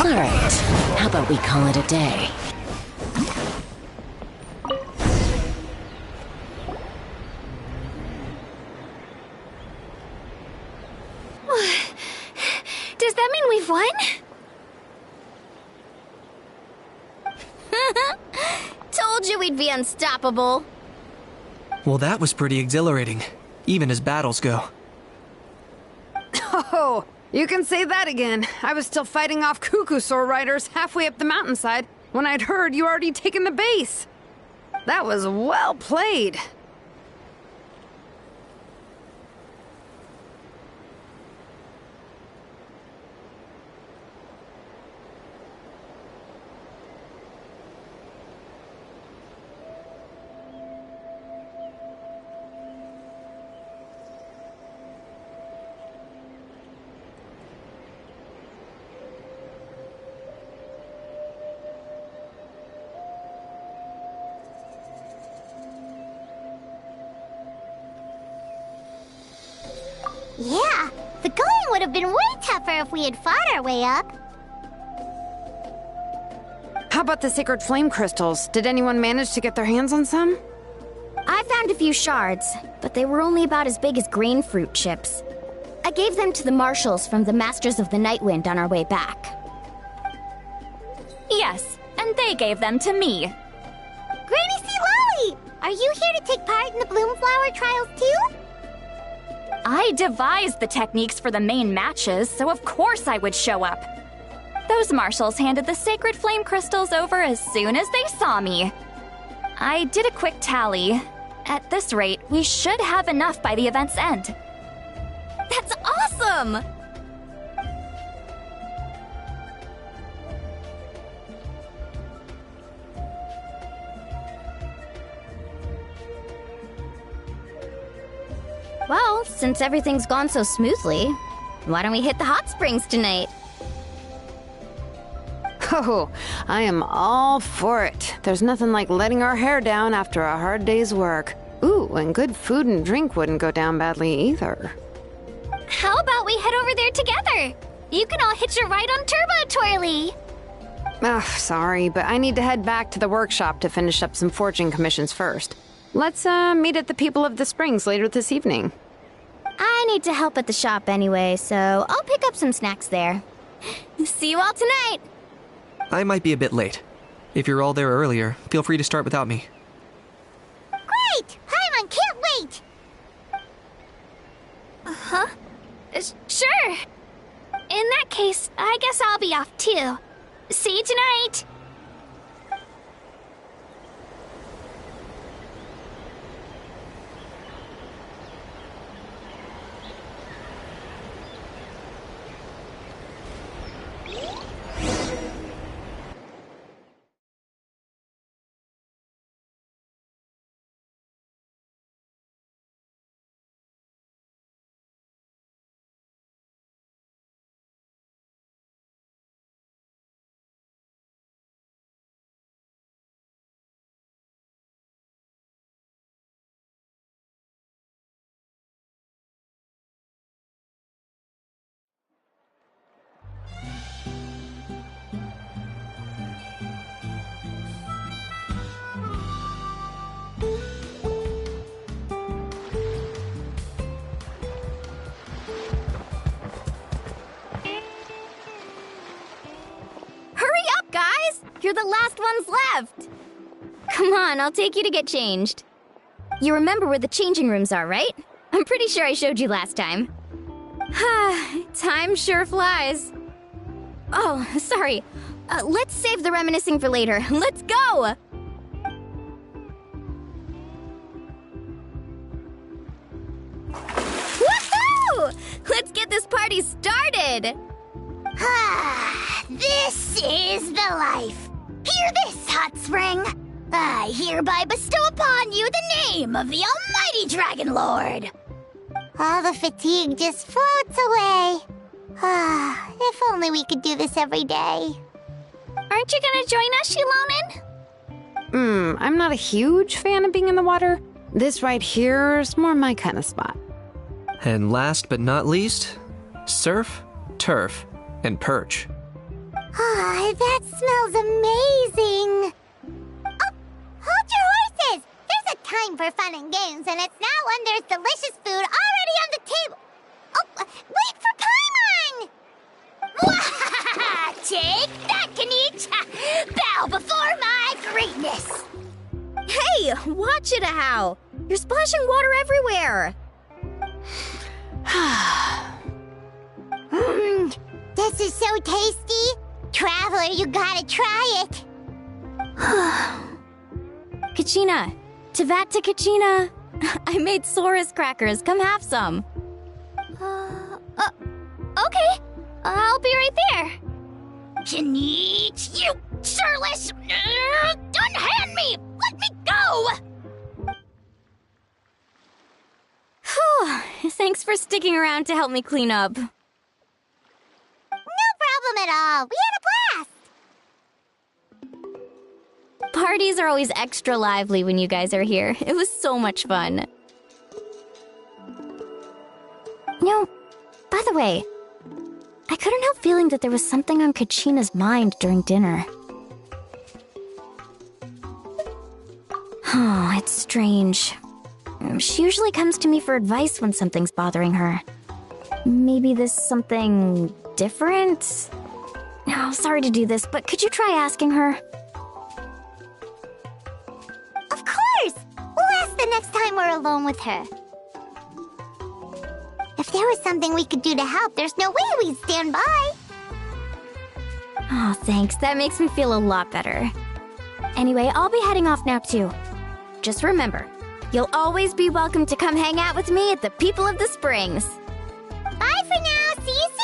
All right, how about we call it a day? Does that mean we've won? Told you we'd be unstoppable. Well, that was pretty exhilarating, even as battles go. Oh, you can say that again. I was still fighting off Cuckoosaur riders halfway up the mountainside when I'd heard you already taken the base. That was well played. Yeah, the going would have been way tougher if we had fought our way up. How about the sacred flame crystals? Did anyone manage to get their hands on some? I found a few shards, but they were only about as big as grain fruit chips. I gave them to the marshals from the Masters of the Nightwind on our way back. Yes, and they gave them to me. Granny C. Lolly! Are you here to take part in the Bloomflower trials too? I devised the techniques for the main matches, so of course I would show up. Those marshals handed the sacred flame crystals over as soon as they saw me. I did a quick tally. At this rate, we should have enough by the event's end. That's awesome! Well, since everything's gone so smoothly, why don't we hit the hot springs tonight? Oh, I am all for it. There's nothing like letting our hair down after a hard day's work. Ooh, and good food and drink wouldn't go down badly either. How about we head over there together? You can all hitch a ride on Turbo Twirly. Ugh, sorry, but I need to head back to the workshop to finish up some forging commissions first. Let's meet at the People of the Springs later this evening. I need to help at the shop anyway, so I'll pick up some snacks there. See you all tonight! I might be a bit late. If you're all there earlier, feel free to start without me. Great! Paimon can't wait! Huh? Sure. In that case, I guess I'll be off too. See you tonight! You're the last ones left! Come on, I'll take you to get changed. You remember where the changing rooms are, right? I'm pretty sure I showed you last time. Time sure flies. Oh, sorry. Let's save the reminiscing for later. Let's go! Woohoo! Let's get this party started! This This is the life. Hear this, hot spring. I hereby bestow upon you the name of the Almighty Dragon Lord. All the fatigue just floats away. Ah, if only we could do this every day. Aren't you gonna join us, Shilonen? I'm not a huge fan of being in the water. This right here is more my kind of spot. And last but not least, surf, turf, and perch. Ah, that smells amazing. Oh, hold your horses. There's a time for fun and games, and it's now when there's delicious food already on the table. Oh, wait for Paimon! Take that, Kanich! Bow before my greatness! Hey, watch it, How! You're splashing water everywhere! This is so tasty! Traveler, you gotta try it! Kachina! Tevat to Kachina! I made Sora's crackers. Come have some. Okay. I'll be right there. Kanich, you shirtless! Unhand me! Let me go! Whew. Thanks for sticking around to help me clean up. No problem at all. We had a blast! Parties are always extra lively when you guys are here. It was so much fun. No, by the way, I couldn't help feeling that there was something on Kachina's mind during dinner. Oh, it's strange. She usually comes to me for advice when something's bothering her. Maybe this something different? Oh, sorry to do this, but could you try asking her? Of course! We'll ask the next time we're alone with her. If there was something we could do to help, there's no way we'd stand by. Oh, thanks. That makes me feel a lot better. Anyway, I'll be heading off now, too. Just remember, you'll always be welcome to come hang out with me at the People of the Springs. Bye for now. See you soon!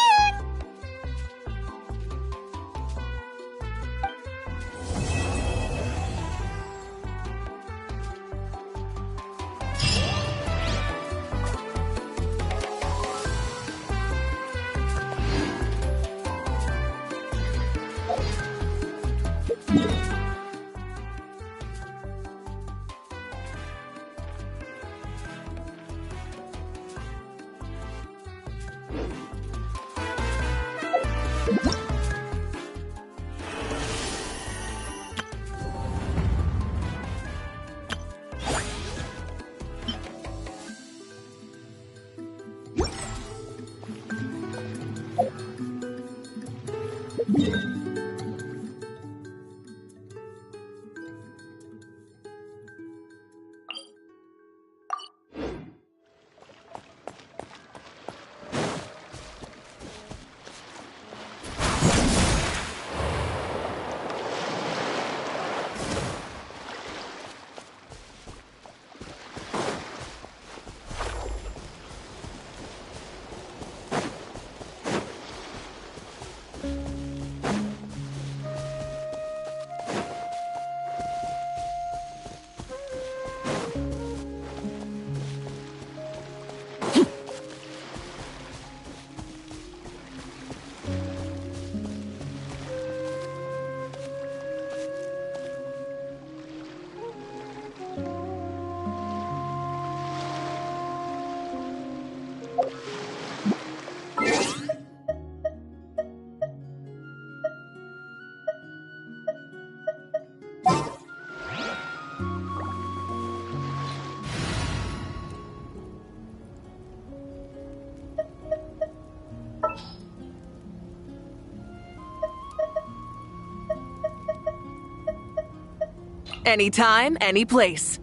Anytime, any place.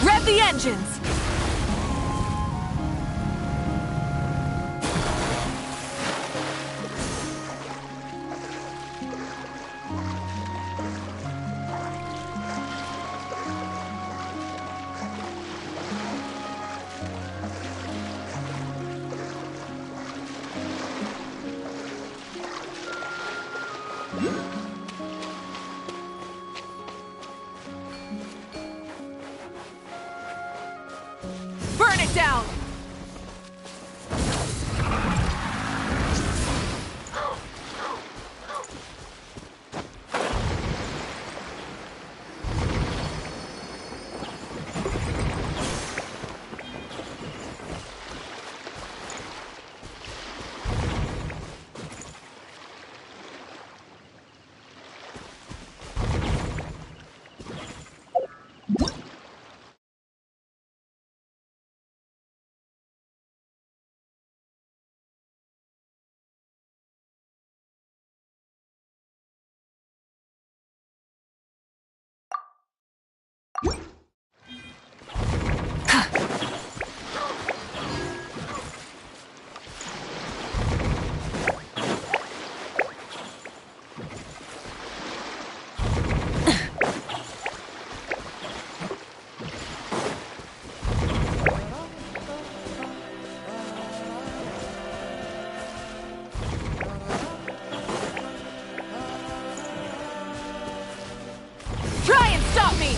Rev the engines! Burn it down! Try and stop me!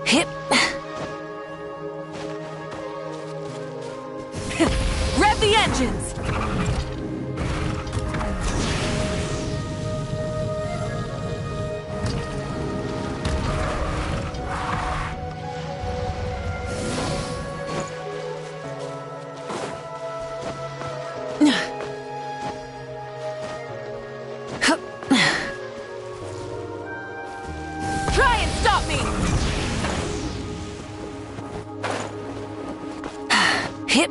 Hip. Rev the engines! Try and stop me! Hip.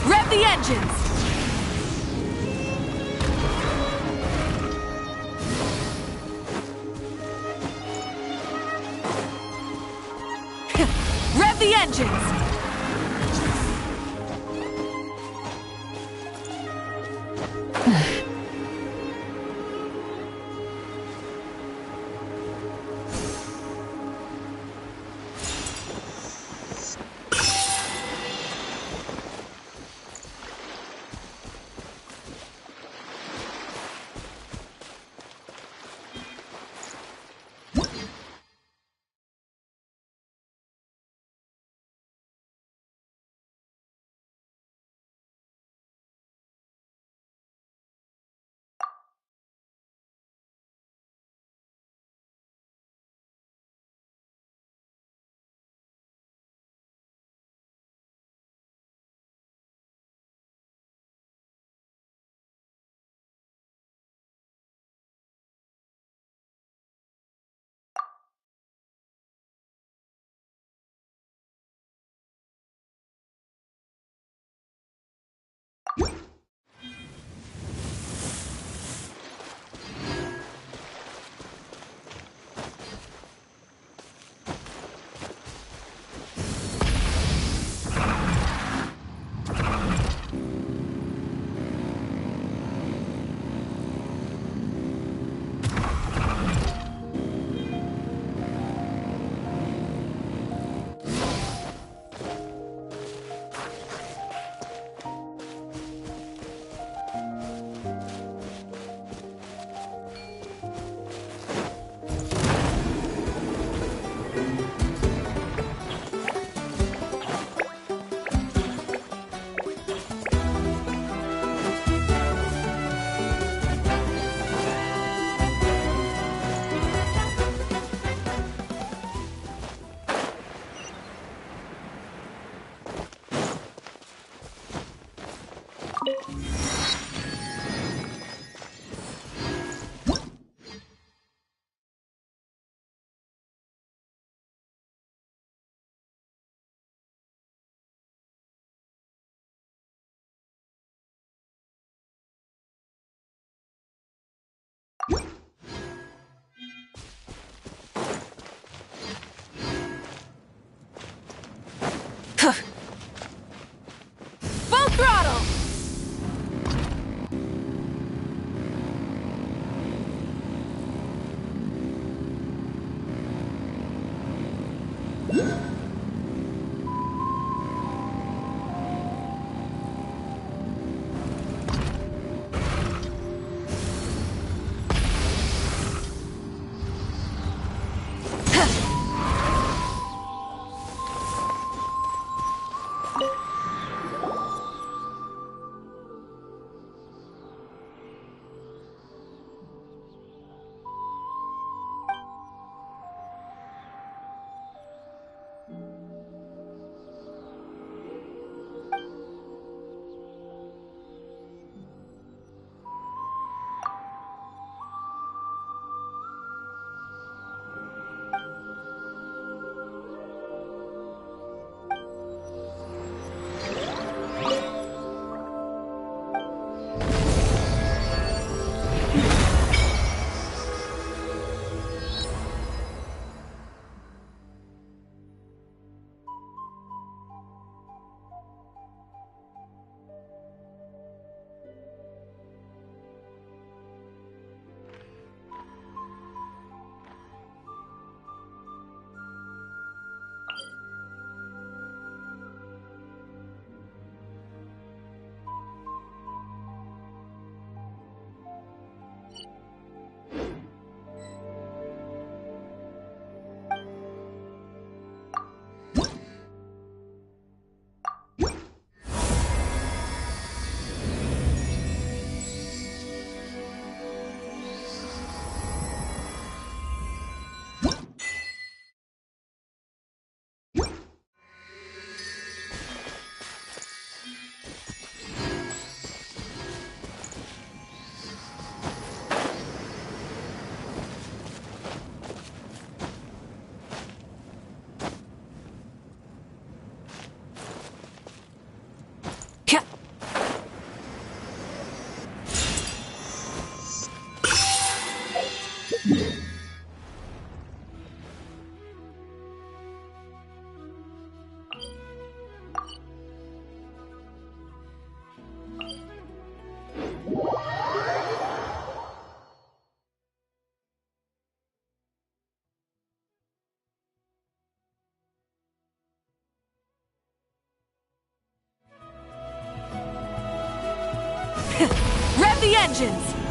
Rev the engines! Rev the engines! Rev the engines!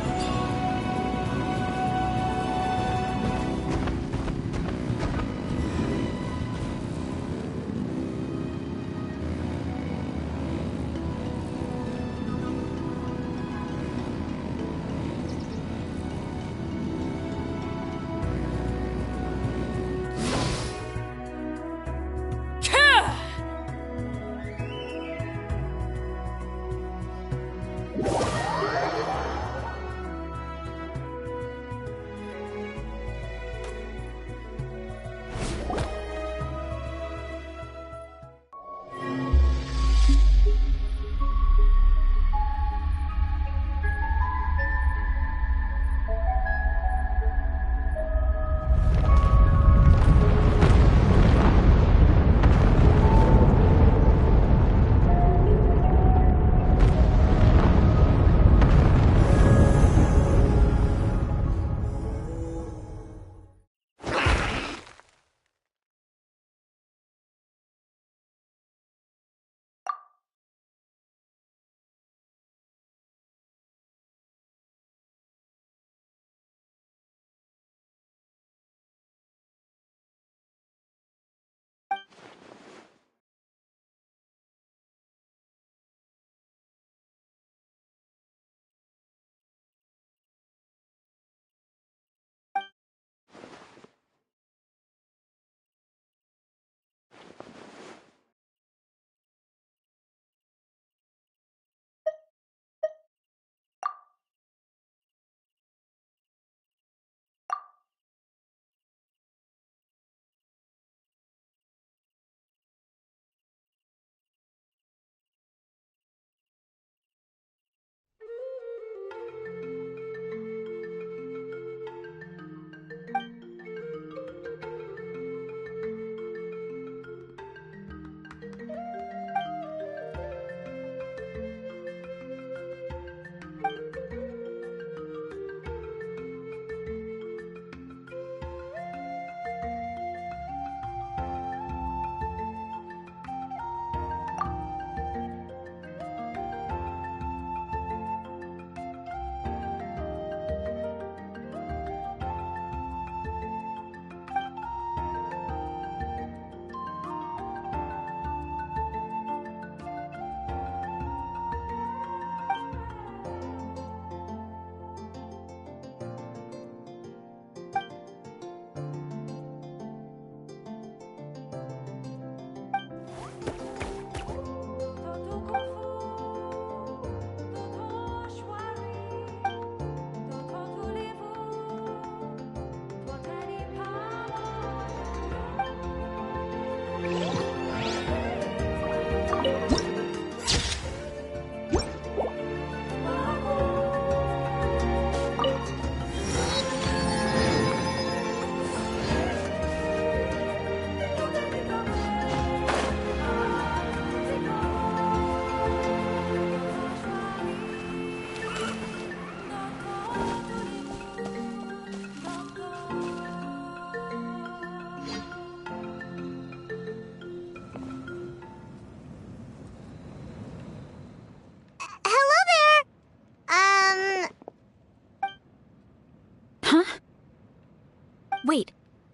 Wait,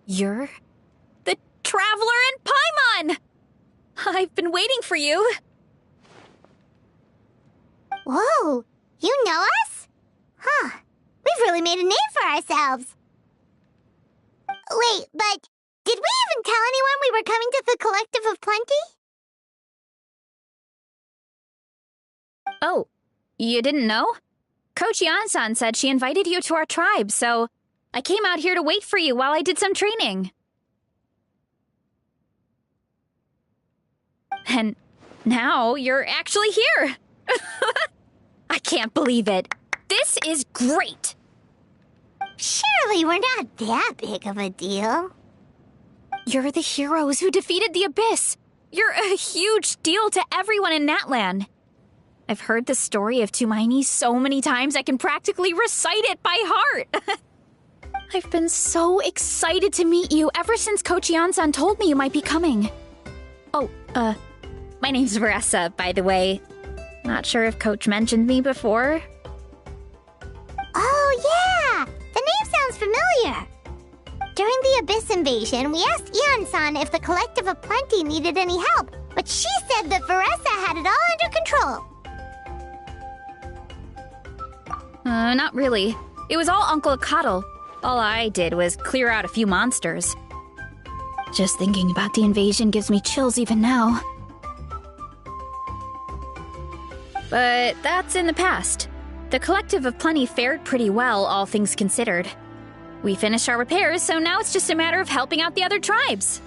you're the Traveler in Paimon! I've been waiting for you. Whoa, you know us? Huh, we've really made a name for ourselves. Wait, but did we even tell anyone we were coming to the Collective of Plenty? Oh, you didn't know? Coach Yan-san said she invited you to our tribe, so I came out here to wait for you while I did some training. And now you're actually here. I can't believe it. This is great. Surely we're not that big of a deal. You're the heroes who defeated the Abyss. You're a huge deal to everyone in Natlan. I've heard the story of Tumaini so many times I can practically recite it by heart. I've been so excited to meet you ever since Coach Yan-san told me you might be coming. Oh, my name's Vanessa, by the way. Not sure if Coach mentioned me before. Oh, yeah! The name sounds familiar. During the Abyss invasion, we asked Ian-san if the Collective of Plenty needed any help, but she said that Vanessa had it all under control. Not really. It was all Uncle Akatl. All I did was clear out a few monsters. Just thinking about the invasion gives me chills even now. But that's in the past. The Collective of Plenty fared pretty well, all things considered. We finished our repairs, so now it's just a matter of helping out the other tribes.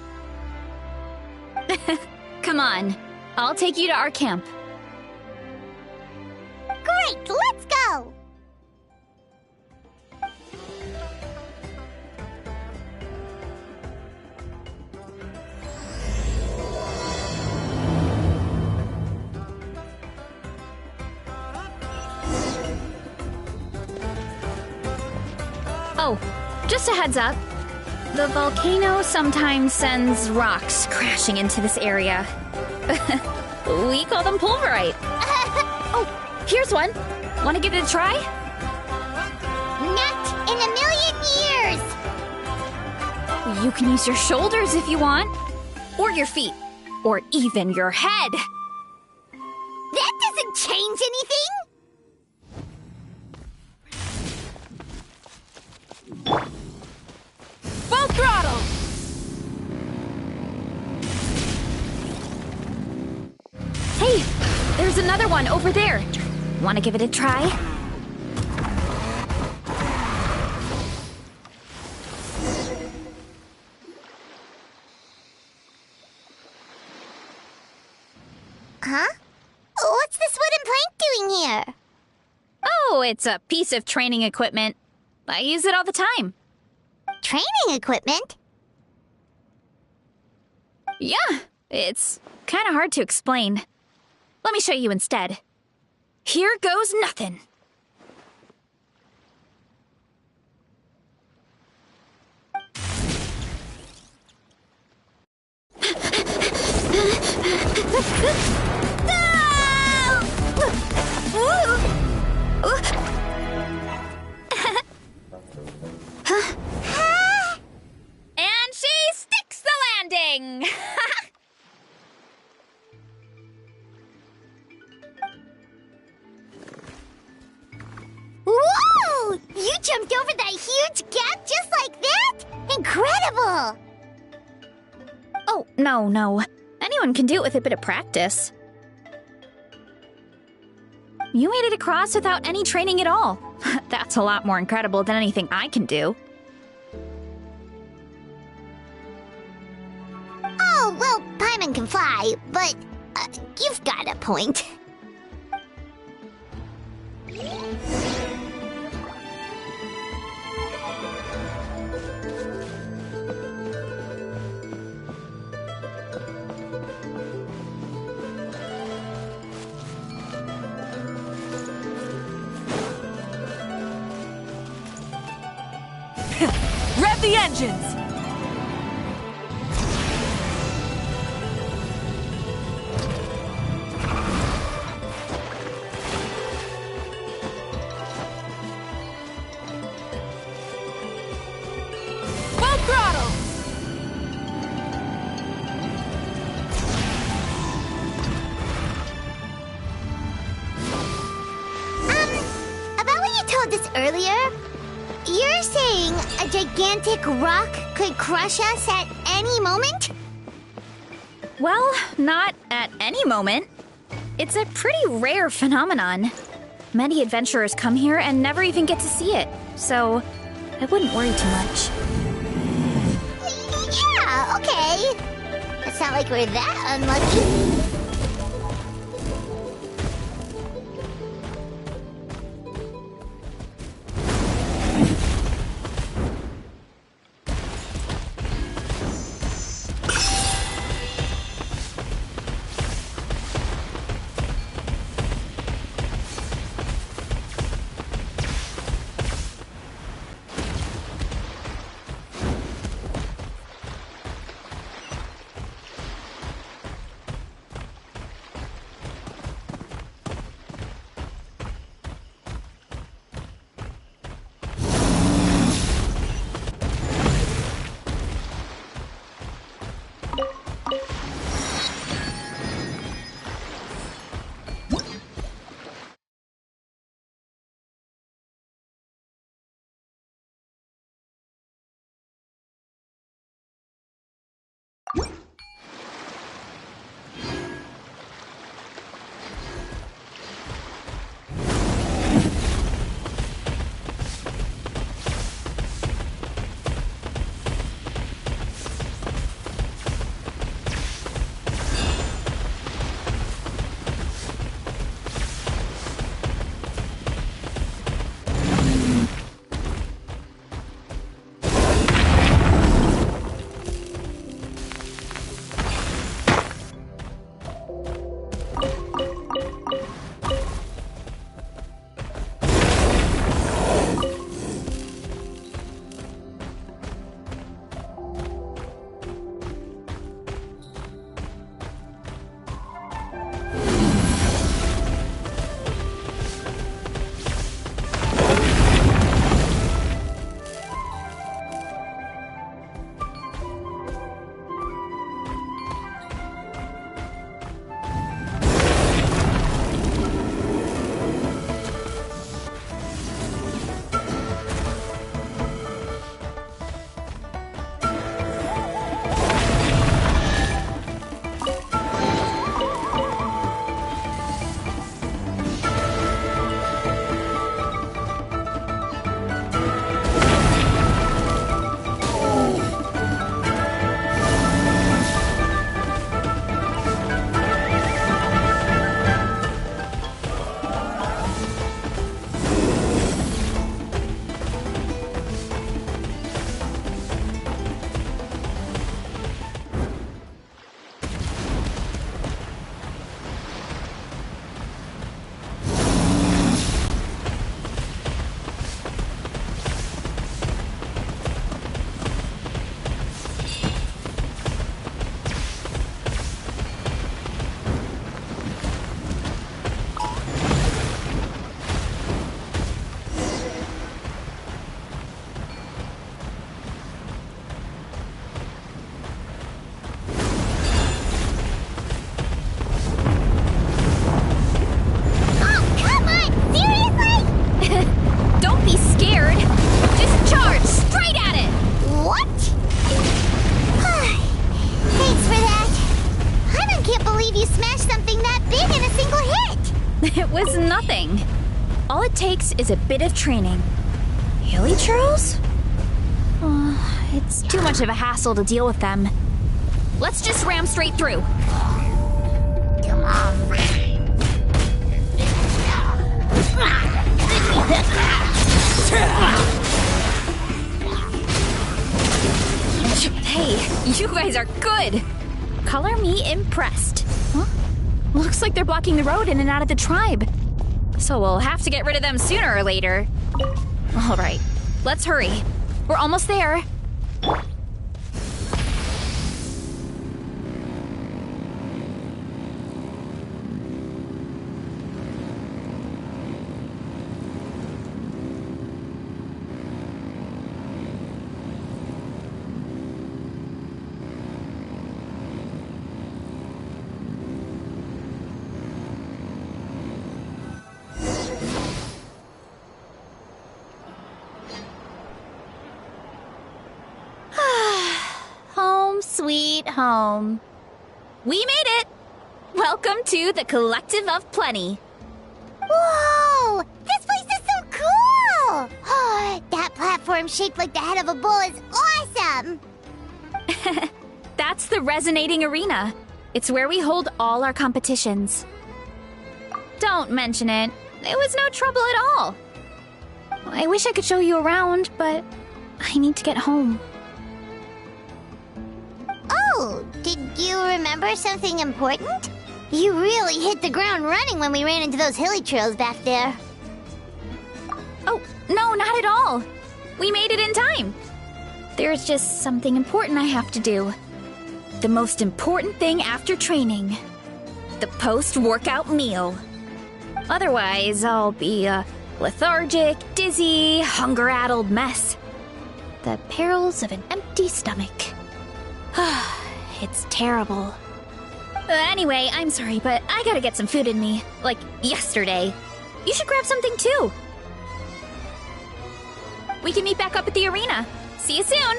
Come on, I'll take you to our camp. Great, let's go! Oh, just a heads up. The volcano sometimes sends rocks crashing into this area. We call them pulverite. Oh, here's one. Want to give it a try? Not in a million years! You can use your shoulders if you want. Or your feet. Or even your head. That doesn't change anything! Full throttle! Hey, there's another one over there. Want to give it a try? Huh? What's this wooden plank doing here? Oh, it's a piece of training equipment. I use it all the time. Training equipment? Yeah, it's kind of hard to explain. Let me show you instead. Here goes nothing. And she sticks the landing! Whoa! You jumped over that huge gap just like that? Incredible! Oh, no. Anyone can do it with a bit of practice. You made it across without any training at all. That's a lot more incredible than anything I can do. Oh, Oh, well, Paimon can fly, but you've got a point. Rev the engines! Full throttle! About what you told us earlier, you're saying a gigantic rock could crush us at any moment? Well, not at any moment. It's a pretty rare phenomenon. Many adventurers come here and never even get to see it, so I wouldn't worry too much. Yeah, okay. It's not like we're that unlucky. It was nothing. All it takes is a bit of training. Hilly churls? It's too much of a hassle to deal with them. Let's just ram straight through. Come on. Hey, you guys are good. Color me impressed. Huh? Looks like they're blocking the road in and out of the tribe. So we'll have to get rid of them sooner or later. All right, let's hurry. We're almost there. Sweet home. We made it! Welcome to the Collective of Plenty. Whoa! This place is so cool! That platform shaped like the head of a bull is awesome! That's the Resonating Arena. It's where we hold all our competitions. Don't mention it. It was no trouble at all. I wish I could show you around, but I need to get home. Oh, did you remember something important? You really hit the ground running when we ran into those hilly trails back there. Oh, no, not at all. We made it in time. There's just something important I have to do. The most important thing after training. The post-workout meal. Otherwise, I'll be a lethargic, dizzy, hunger-addled mess. The perils of an empty stomach. It's terrible. Anyway, I'm sorry, but I gotta get some food in me. Like yesterday. You should grab something too. We can meet back up at the arena. See you soon.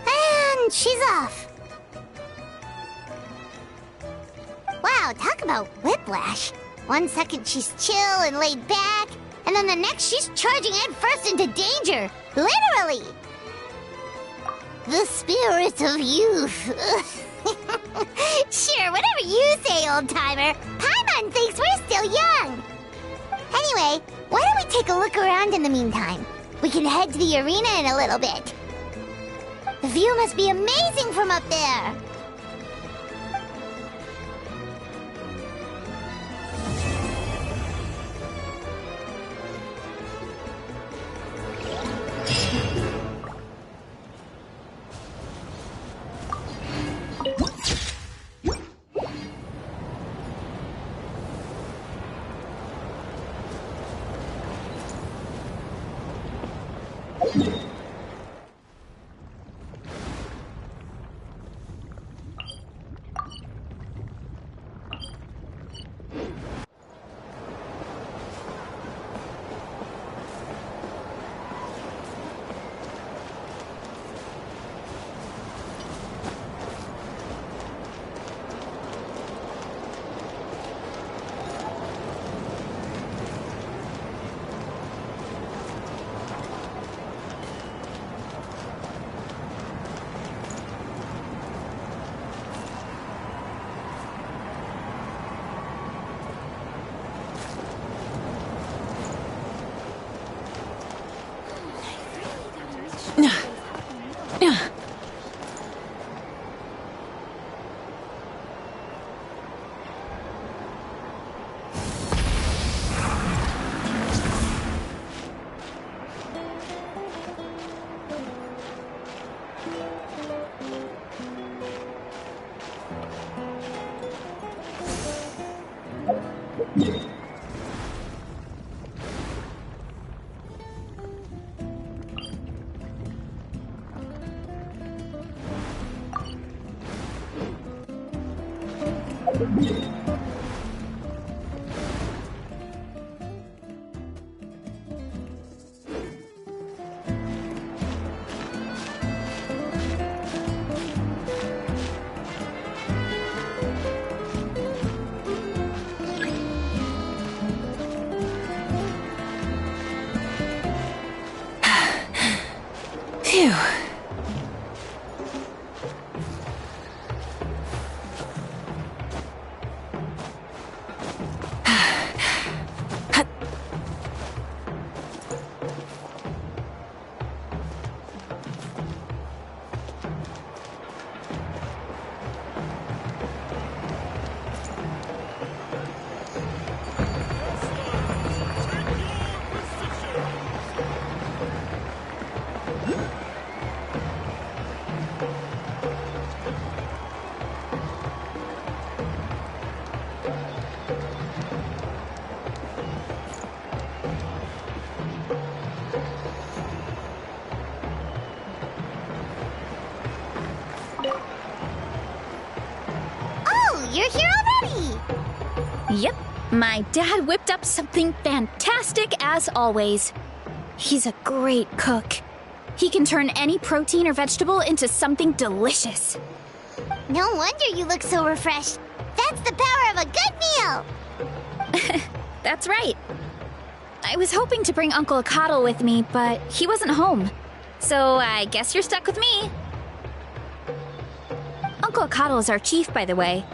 And she's off. Wow, talk about whiplash. 1 second she's chill and laid back, and then the next she's charging headfirst into danger. Literally. The spirit of youth. Sure, whatever you say, old-timer. Paimon thinks we're still young. Anyway, why don't we take a look around in the meantime? We can head to the arena in a little bit. The view must be amazing from up there. Phew. My dad whipped up something fantastic as always. He's a great cook. He can turn any protein or vegetable into something delicious. No wonder you look so refreshed. That's the power of a good meal! That's right. I was hoping to bring Uncle Coddle with me, but he wasn't home. So I guess you're stuck with me. Uncle Coddle is our chief, by the way.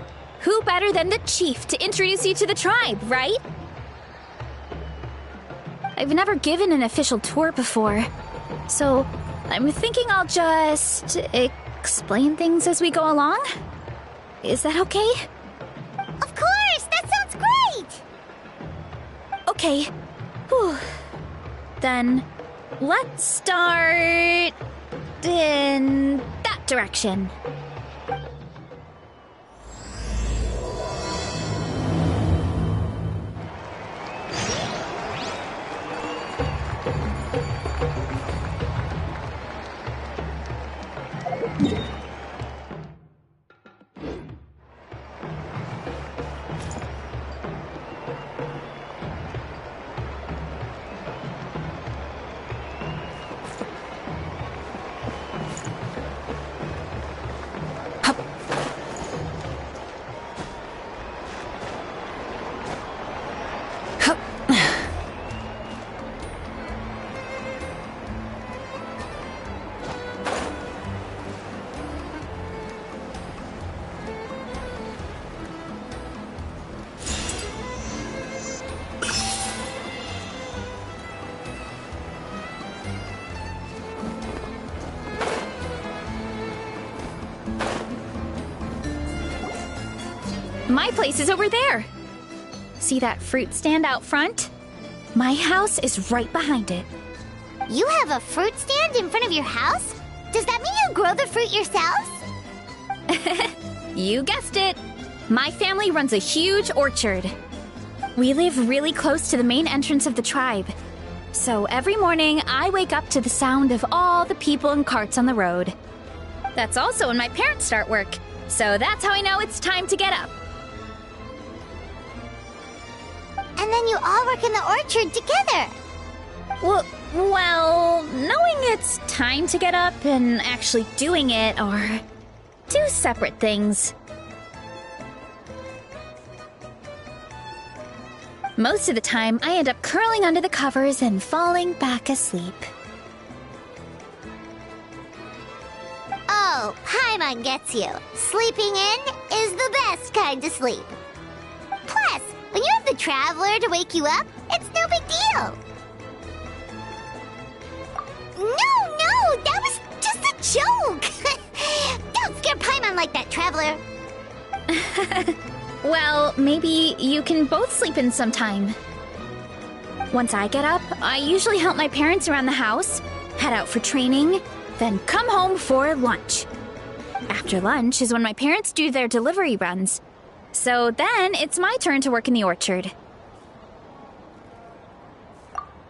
Who better than the chief to introduce you to the tribe, right? I've never given an official tour before, so I'm thinking I'll just explain things as we go along. Is that okay? Of course! That sounds great! Okay. Whew. Then let's start in that direction. My place is over there. See that fruit stand out front? My house is right behind it. You have a fruit stand in front of your house? Does that mean you grow the fruit yourselves? You guessed it. My family runs a huge orchard. We live really close to the main entrance of the tribe. So every morning, I wake up to the sound of all the people and carts on the road. That's also when my parents start work. So that's how I know it's time to get up. And then you all work in the orchard together. Well, knowing it's time to get up and actually doing it are two separate things. Most of the time, I end up curling under the covers and falling back asleep. Oh, Paimon gets you. Sleeping in is the best kind of sleep. Plus, when you have the Traveler to wake you up, it's no big deal. No, that was just a joke. Don't scare Paimon like that, Traveler. Well, maybe you can both sleep in sometime. Once I get up, I usually help my parents around the house, head out for training, then come home for lunch. After lunch is when my parents do their delivery runs. So then it's my turn to work in the orchard.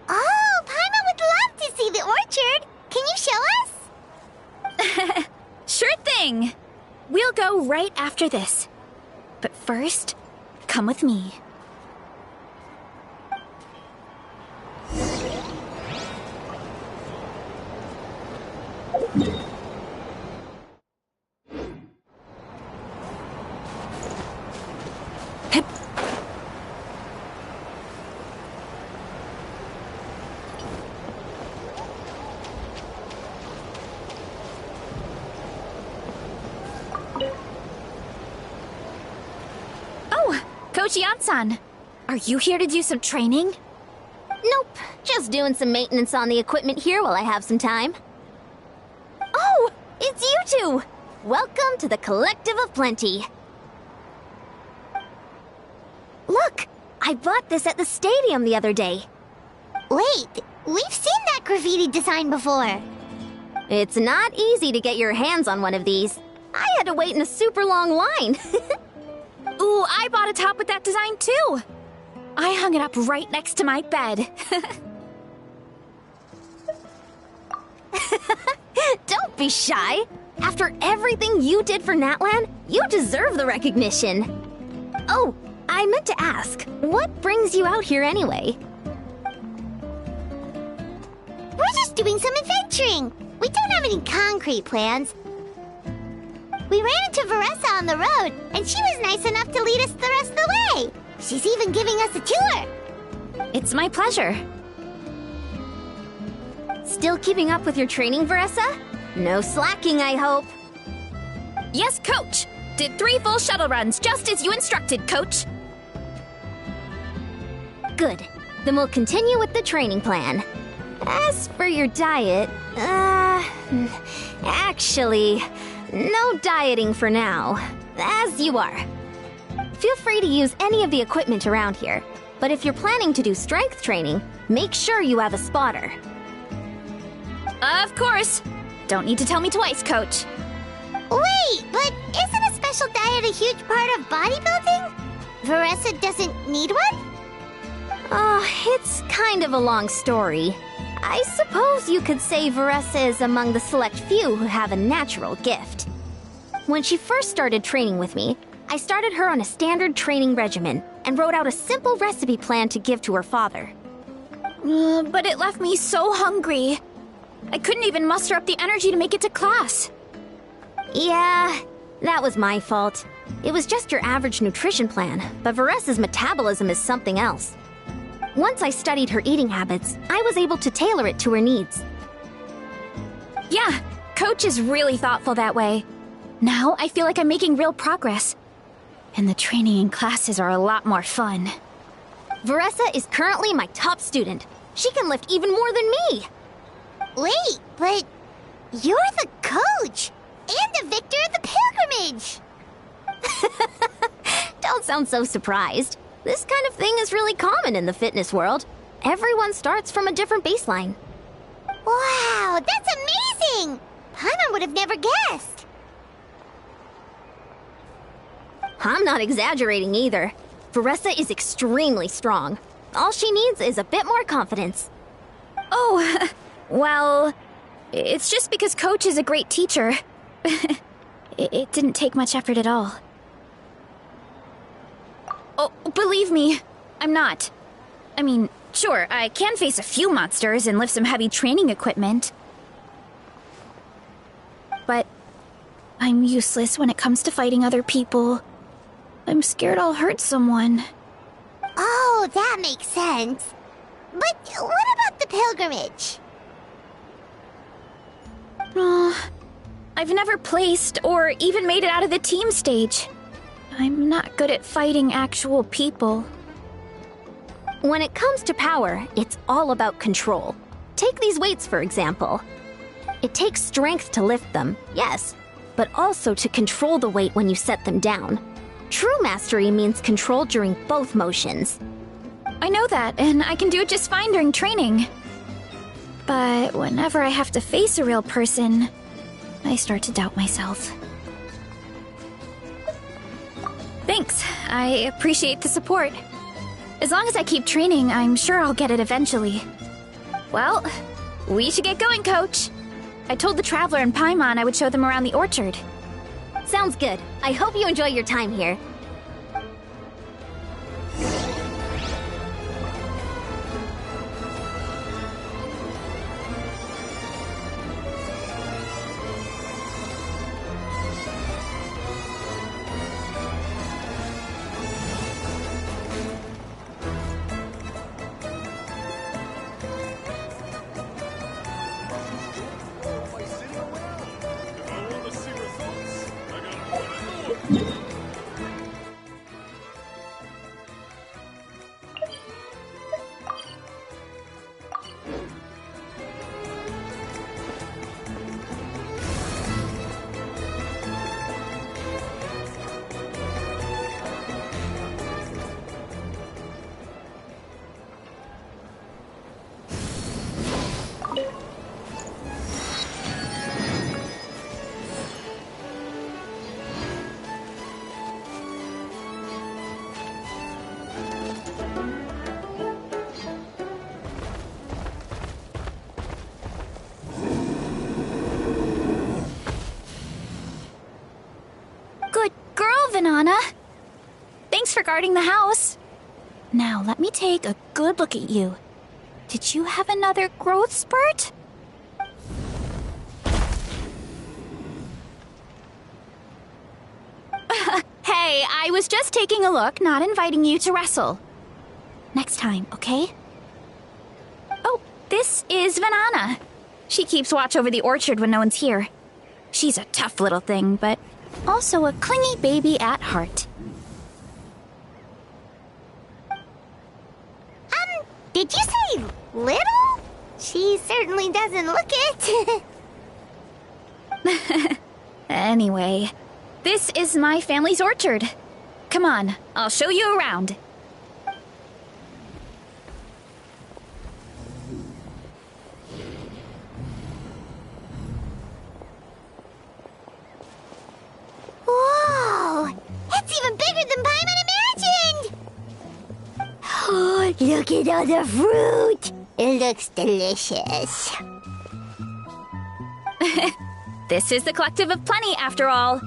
Oh, Paimon would love to see the orchard. Can you show us? Sure thing. We'll go right after this. But first, come with me. Hip. Oh, Coach Yan-san, are you here to do some training? Nope, just doing some maintenance on the equipment here while I have some time. Oh, it's you two! Welcome to the Collective of Plenty. Look, I bought this at the stadium the other day. Wait, we've seen that graffiti design before. It's not easy to get your hands on one of these. I had to wait in a super long line. Ooh, I bought a top with that design too. I hung it up right next to my bed. Don't be shy. After everything you did for Natlan, you deserve the recognition. Oh, I meant to ask, what brings you out here anyway? We're just doing some adventuring. We don't have any concrete plans. We ran into Veressa on the road, and she was nice enough to lead us the rest of the way. She's even giving us a tour. It's my pleasure. Still keeping up with your training, Veressa? No slacking, I hope. Yes, Coach! Did 3 full shuttle runs, just as you instructed, Coach. Good. Then we'll continue with the training plan. As for your diet, actually, no dieting for now. As you are. Feel free to use any of the equipment around here, but if you're planning to do strength training, make sure you have a spotter. Of course. Don't need to tell me twice, Coach. Wait, but isn't a special diet a huge part of bodybuilding? Veressa doesn't need one? It's kind of a long story. I suppose you could say Veressa is among the select few who have a natural gift. When she first started training with me, I started her on a standard training regimen and wrote out a simple recipe plan to give to her father. But it left me so hungry. I couldn't even muster up the energy to make it to class. Yeah, that was my fault. It was just your average nutrition plan, but Veressa's metabolism is something else. Once I studied her eating habits, I was able to tailor it to her needs. Yeah, Coach is really thoughtful that way. Now I feel like I'm making real progress. And the training and classes are a lot more fun. Veressa is currently my top student. She can lift even more than me. Wait, but you're the coach and the victor of the pilgrimage. Don't sound so surprised. This kind of thing is really common in the fitness world. Everyone starts from a different baseline. Wow, that's amazing! Paimon would have never guessed. I'm not exaggerating either. Veressa is extremely strong. All she needs is a bit more confidence. Oh, well, it's just because Coach is a great teacher. It didn't take much effort at all. Oh, believe me, I'm not. I mean, sure, I can face a few monsters and lift some heavy training equipment. But I'm useless when it comes to fighting other people. I'm scared I'll hurt someone. Oh, that makes sense. But what about the pilgrimage? I've never placed or even made it out of the team stage. I'm not good at fighting actual people. When it comes to power, it's all about control. Take these weights, for example. It takes strength to lift them, yes, but also to control the weight when you set them down. True mastery means control during both motions. I know that, and I can do it just fine during training. But whenever I have to face a real person, I start to doubt myself. Thanks. I appreciate the support. As long as I keep training, I'm sure I'll get it eventually. Well, we should get going, Coach. I told the Traveler and Paimon I would show them around the orchard. Sounds good. I hope you enjoy your time here. disregarding the house. Now, let me take a good look at you. Did you have another growth spurt? Hey, I was just taking a look, not inviting you to wrestle. Next time, okay? Oh, this is Vanana. She keeps watch over the orchard when no one's here. She's a tough little thing, but also a clingy baby at heart. Did you say little? She certainly doesn't look it. Anyway, this is my family's orchard. Come on, I'll show you around. Whoa! It's even bigger than Paimon imagined! Oh, look at all the fruit! It looks delicious. This is the Collective of Plenty, after all.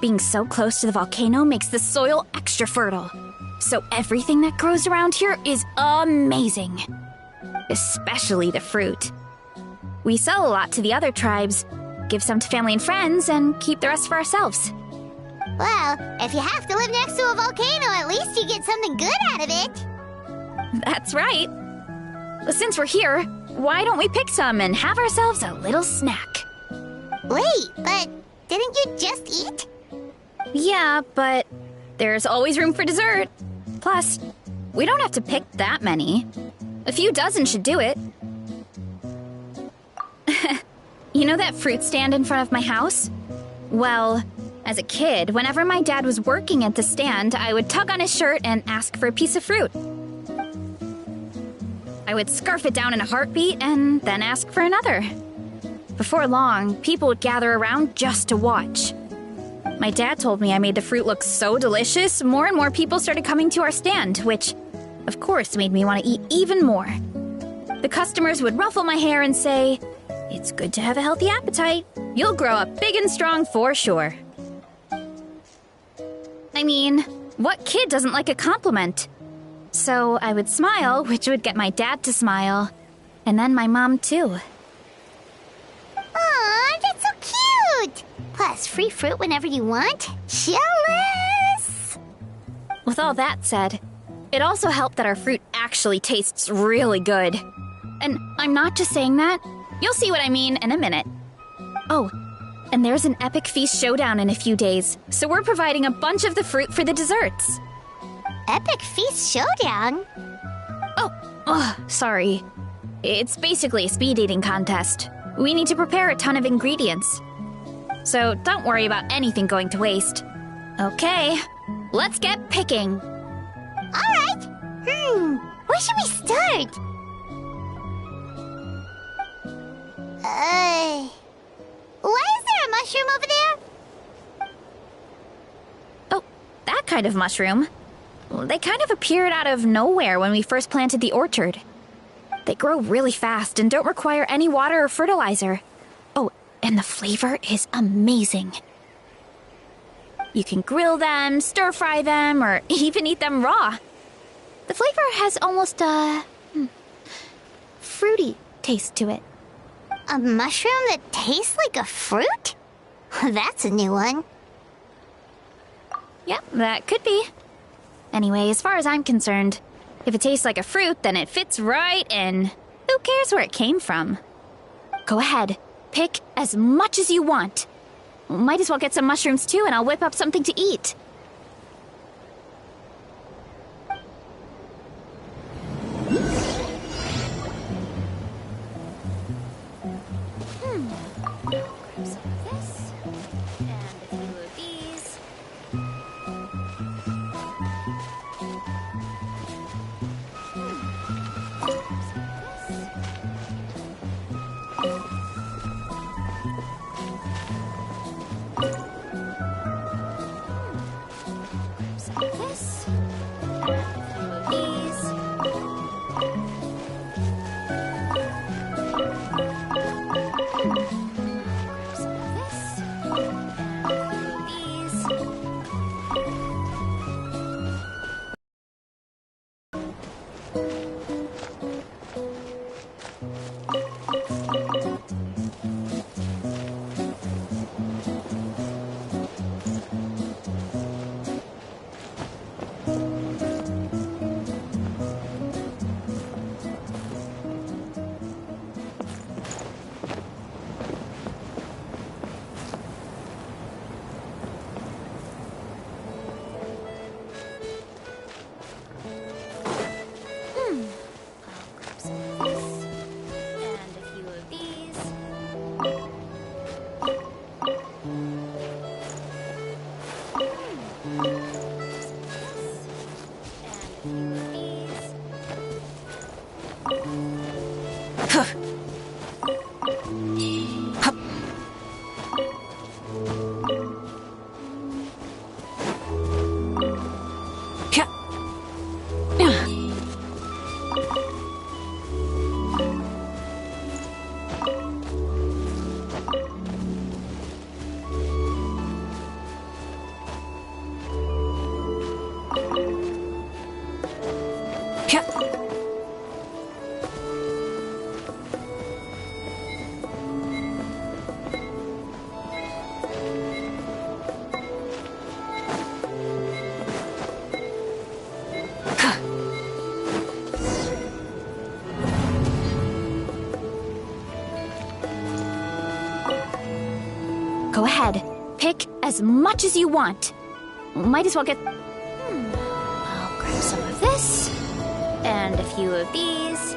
Being so close to the volcano makes the soil extra fertile. So everything that grows around here is amazing. Especially the fruit. We sell a lot to the other tribes, give some to family and friends, and keep the rest for ourselves. Well, if you have to live next to a volcano, at least you get something good out of it. That's right. Since we're here, why don't we pick some and have ourselves a little snack? Wait, but didn't you just eat? Yeah, but there's always room for dessert. Plus, we don't have to pick that many. A few dozen should do it. You know that fruit stand in front of my house? Well, as a kid, whenever my dad was working at the stand, I would tug on his shirt and ask for a piece of fruit. I would scarf it down in a heartbeat and then ask for another. Before long, people would gather around just to watch. My dad told me I made the fruit look so delicious, more and more people started coming to our stand, which, of course, made me want to eat even more. The customers would ruffle my hair and say, "It's good to have a healthy appetite. You'll grow up big and strong for sure." I mean, what kid doesn't like a compliment? So I would smile, which would get my dad to smile, and then my mom too. Aw, that's so cute! Plus, free fruit whenever you want. Jealous! With all that said, it also helped that our fruit actually tastes really good. And I'm not just saying that. You'll see what I mean in a minute. Oh, and there's an epic feast showdown in a few days, so we're providing a bunch of the fruit for the desserts. Epic feast showdown? Oh, sorry. It's basically a speed eating contest. We need to prepare a ton of ingredients. So don't worry about anything going to waste. Okay, let's get picking. Alright. Where should we start? Why is there a mushroom over there? Oh, that kind of mushroom. They kind of appeared out of nowhere when we first planted the orchard. They grow really fast and don't require any water or fertilizer. Oh, and the flavor is amazing. You can grill them, stir-fry them, or even eat them raw. The flavor has almost a fruity taste to it. A mushroom that tastes like a fruit? That's a new one. Yep, that could be. Anyway, as far as I'm concerned, if it tastes like a fruit, then it fits right in. Who cares where it came from? Go ahead, pick as much as you want. Might as well get some mushrooms too, and I'll whip up something to eat. Grab some of this, and a few of these. Go ahead. Pick as much as you want. Might as well get... I'll grab some of this. And a few of these.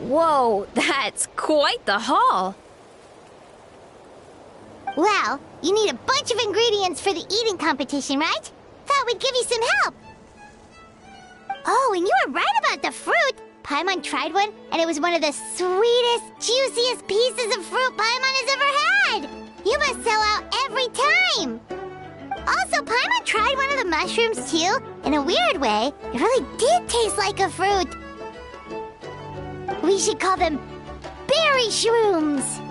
Whoa, that's quite the haul. Well, you need a bunch of ingredients for the eating competition, right? Thought we'd give you some help. Oh, and you were right about the fruit. Paimon tried one, and it was one of the sweetest, juiciest pieces of fruit Paimon has ever had. You must sell out every time. Also, Paimon tried one of the mushrooms, too. In a weird way, it really did taste like a fruit. We should call them berry shrooms.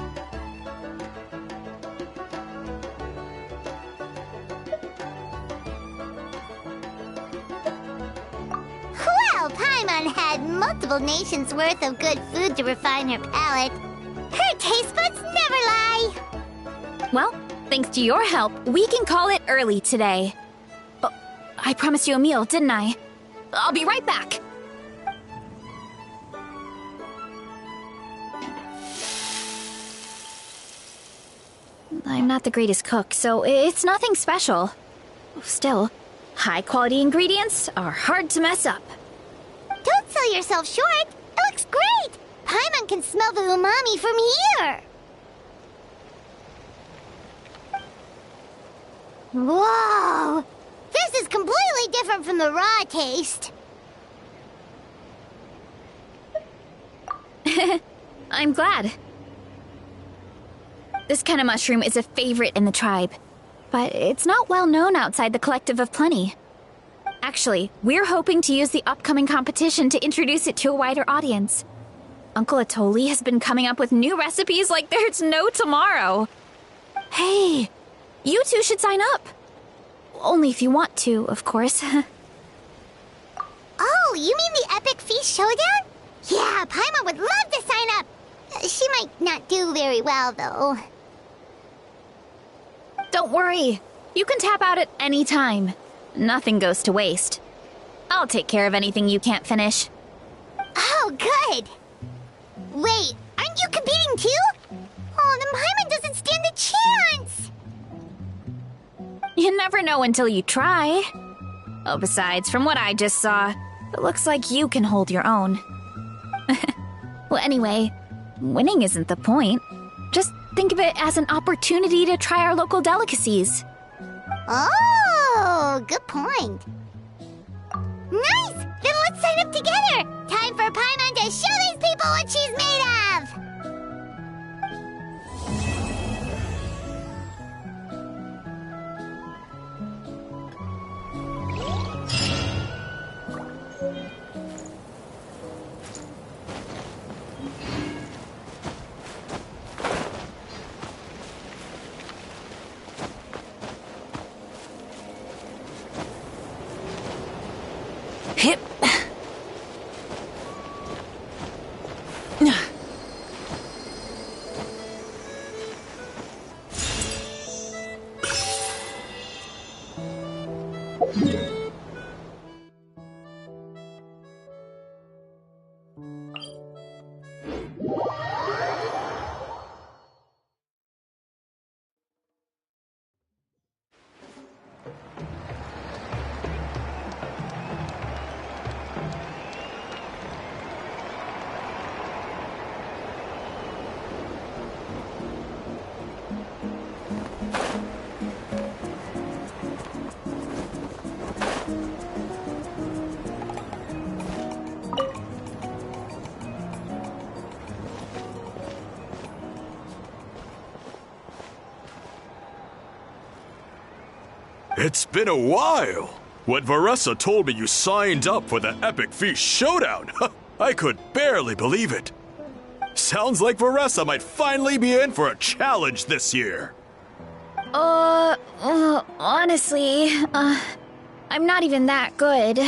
Well, Paimon had multiple nations' worth of good food to refine her palate. Her taste buds never lie. Well, thanks to your help, we can call it early today. Oh, I promised you a meal, didn't I? I'll be right back. I'm not the greatest cook, so it's nothing special. Still, high-quality ingredients are hard to mess up. Don't sell yourself short. It looks great. Paimon can smell the umami from here. Whoa! This is completely different from the raw taste. I'm glad. This kind of mushroom is a favorite in the tribe, but it's not well known outside the Collective of Plenty. Actually, we're hoping to use the upcoming competition to introduce it to a wider audience. Uncle Atoli has been coming up with new recipes like there's no tomorrow. Hey, you two should sign up. Only if you want to, of course. Oh, you mean the Epic Feast Showdown? Yeah, Paimon would love to sign up. She might not do very well, though. Don't worry. You can tap out at any time. Nothing goes to waste. I'll take care of anything you can't finish. Oh, good. Wait, aren't you competing too? Oh, then Paimon doesn't stand a chance. You never know until you try. Oh, besides, from what I just saw, it looks like you can hold your own. Well, anyway, winning isn't the point. Just think of it as an opportunity to try our local delicacies. Oh, good point. Nice! Then let's sign up together! Time for Paimon to show these people what she's made of! Hip. It's been a while. When Varessa told me you signed up for the Epic Feast Showdown, I could barely believe it. Sounds like Varessa might finally be in for a challenge this year. Honestly, I'm not even that good.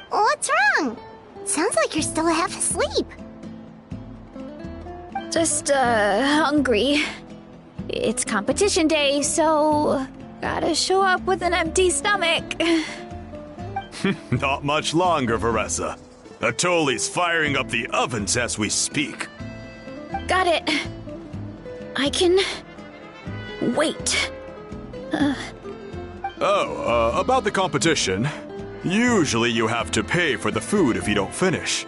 What's wrong? Sounds like you're still half asleep. Just, hungry. It's competition day, so gotta show up with an empty stomach. Not much longer, Varessa. Atoli's firing up the ovens as we speak. Got it. I can wait. About the competition. Usually you have to pay for the food if you don't finish.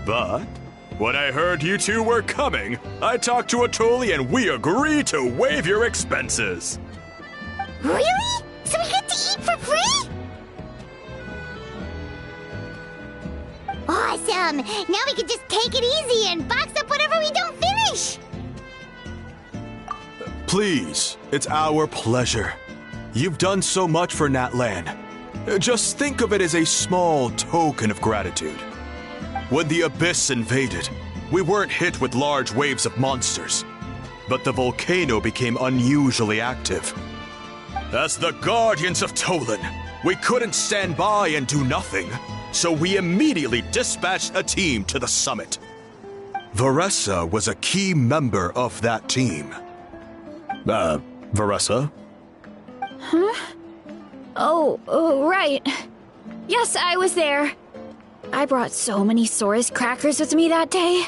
But when I heard you two were coming, I talked to Atoli and we agreed to waive your expenses. Really? So we get to eat for free? Awesome! Now we can just take it easy and box up whatever we don't finish! Please, it's our pleasure. You've done so much for Natlan. Just think of it as a small token of gratitude. When the Abyss invaded, we weren't hit with large waves of monsters, but the volcano became unusually active. As the Guardians of Tolan, we couldn't stand by and do nothing, so we immediately dispatched a team to the summit. Varessa was a key member of that team. Varessa? Huh? Oh, right. Yes, I was there. I brought so many Saurus crackers with me that day.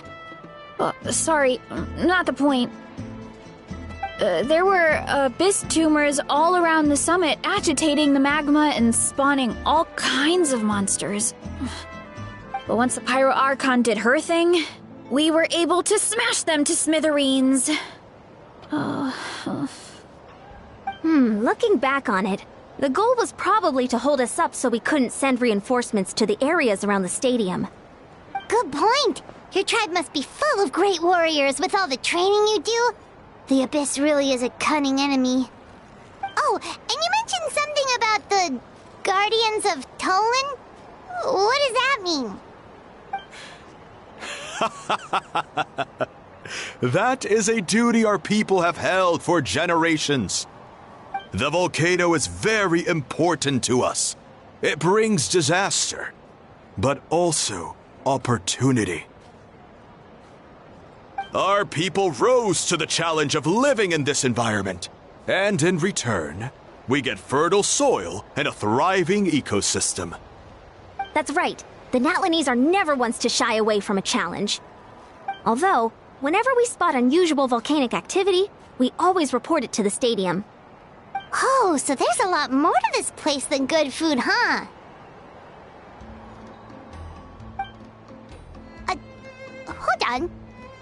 Sorry, not the point. There were abyss tumors all around the summit, agitating the magma and spawning all kinds of monsters. But once the Pyro Archon did her thing, we were able to smash them to smithereens. Looking back on it, the goal was probably to hold us up so we couldn't send reinforcements to the areas around the stadium. Good point. Your tribe must be full of great warriors with all the training you do. The Abyss really is a cunning enemy. Oh, and you mentioned something about the Guardians of Tolan? What does that mean? That is a duty our people have held for generations. The volcano is very important to us. It brings disaster, but also opportunity. Our people rose to the challenge of living in this environment, and in return, we get fertile soil and a thriving ecosystem. That's right. The Natlanese are never ones to shy away from a challenge. Although, whenever we spot unusual volcanic activity, we always report it to the stadium. Oh, so there's a lot more to this place than good food, huh? Hold on.